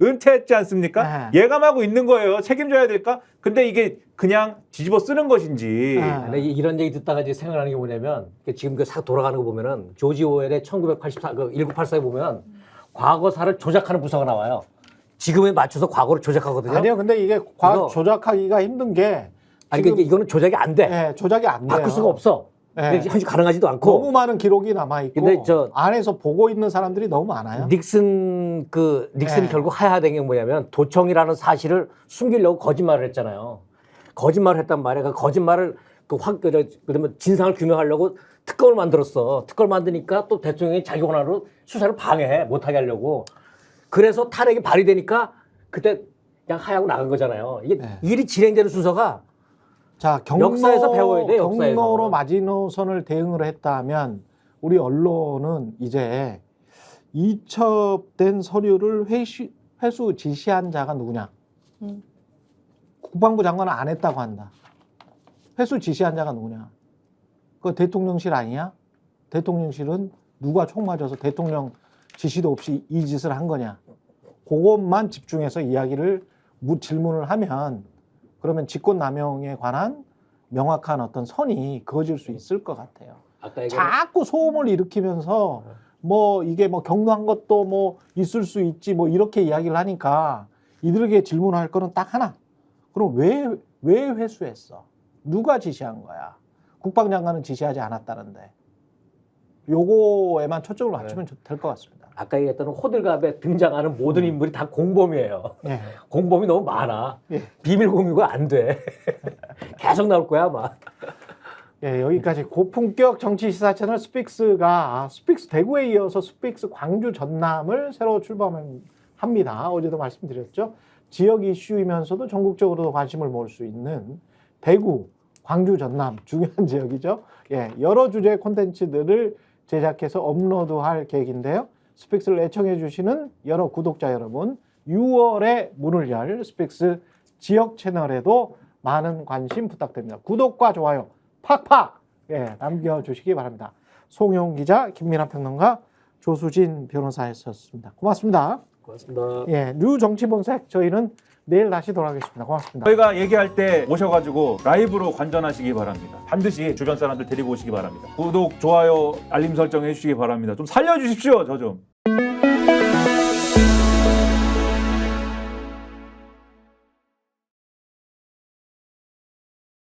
은퇴했지 않습니까? 예감하고 있는 거예요. 책임져야 될까? 근데 이게 그냥 뒤집어 쓰는 것인지. 근데 이런 얘기 듣다가 이제 생각나는 게 뭐냐면 지금 그 싹 돌아가는 거 보면은 조지 오웰의 1984 그 1984에 보면 과거사를 조작하는 부서가 나와요. 지금에 맞춰서 과거를 조작하거든요. 아니요, 근데 이게 조작하기가 힘든 게 그러니까 이거는 조작이 안 돼. 네, 조작이 안 돼요. 바꿀 수가 없어. 네. 현재 가능하지도 않고. 너무 많은 기록이 남아 있고 근데 안에서 보고 있는 사람들이 너무 많아요. 닉슨이 네. 결국 하야된 게 뭐냐면 도청이라는 사실을 숨기려고 거짓말을 했잖아요. 거짓말을 했단 말이야. 그 거짓말을 그러면 진상을 규명하려고 특검을 만들었어. 특검을 만드니까 또 대통령이 자기 권한으로 수사를 방해해 못하게 하려고. 그래서 탄핵이 발의되니까 그때 그냥 하야하고 나간 거잖아요. 이게 일이 진행되는 순서가 자, 역사에서 배워야 돼. 역사에서. 경로로 마지노선을 대응을 했다면 우리 언론은 이제 이첩된 서류를 회수 지시한 자가 누구냐? 국방부 장관은 안 했다고 한다. 회수 지시한 자가 누구냐? 그 대통령실 아니야? 대통령실은 누가 총 맞아서 대통령 지시도 없이 이 짓을 한 거냐? 그것만 집중해서 질문을 하면 그러면 직권남용에 관한 명확한 어떤 선이 그어질 수 있을 것 같아요. 자꾸 소음을 일으키면서 뭐 이게 뭐 경로한 것도 뭐 있을 수 있지 뭐 이렇게 이야기를 하니까 이들에게 질문할 거는 딱 하나. 그럼 왜 회수했어? 누가 지시한 거야? 국방장관은 지시하지 않았다는데. 요거에만 초점을 맞추면 될 것 같습니다. 아까 얘기했던 호들갑에 등장하는 모든 인물이 다 공범이에요. 예. 공범이 너무 많아. 예. 비밀 공유가 안 돼. 계속 나올 거야 아마. 예, 여기까지 고품격 정치 시사 채널 스픽스가 스픽스 대구에 이어서 스픽스 광주 전남을 새로 출범합니다. 어제도 말씀드렸죠. 지역 이슈이면서도 전국적으로도 관심을 모을 수 있는 대구, 광주, 전남 중요한 지역이죠. 예, 여러 주제의 콘텐츠들을 제작해서 업로드할 계획인데요. 스픽스를 애청해 주시는 여러 구독자 여러분, 6월에 문을 열 스픽스 지역 채널에도 많은 관심 부탁드립니다. 구독과 좋아요 팍팍 남겨주시기 바랍니다. 송영 기자, 김민환 평론가, 조수진 변호사였습니다. 고맙습니다. 고맙습니다. 예, 뉴 정치본색 저희는 내일 다시 돌아오겠습니다. 고맙습니다. 저희가 얘기할 때 오셔가지고 라이브로 관전하시기 바랍니다. 반드시 주변 사람들 데리고 오시기 바랍니다. 구독, 좋아요, 알림 설정 해주시기 바랍니다. 좀 살려주십시오, 저 좀.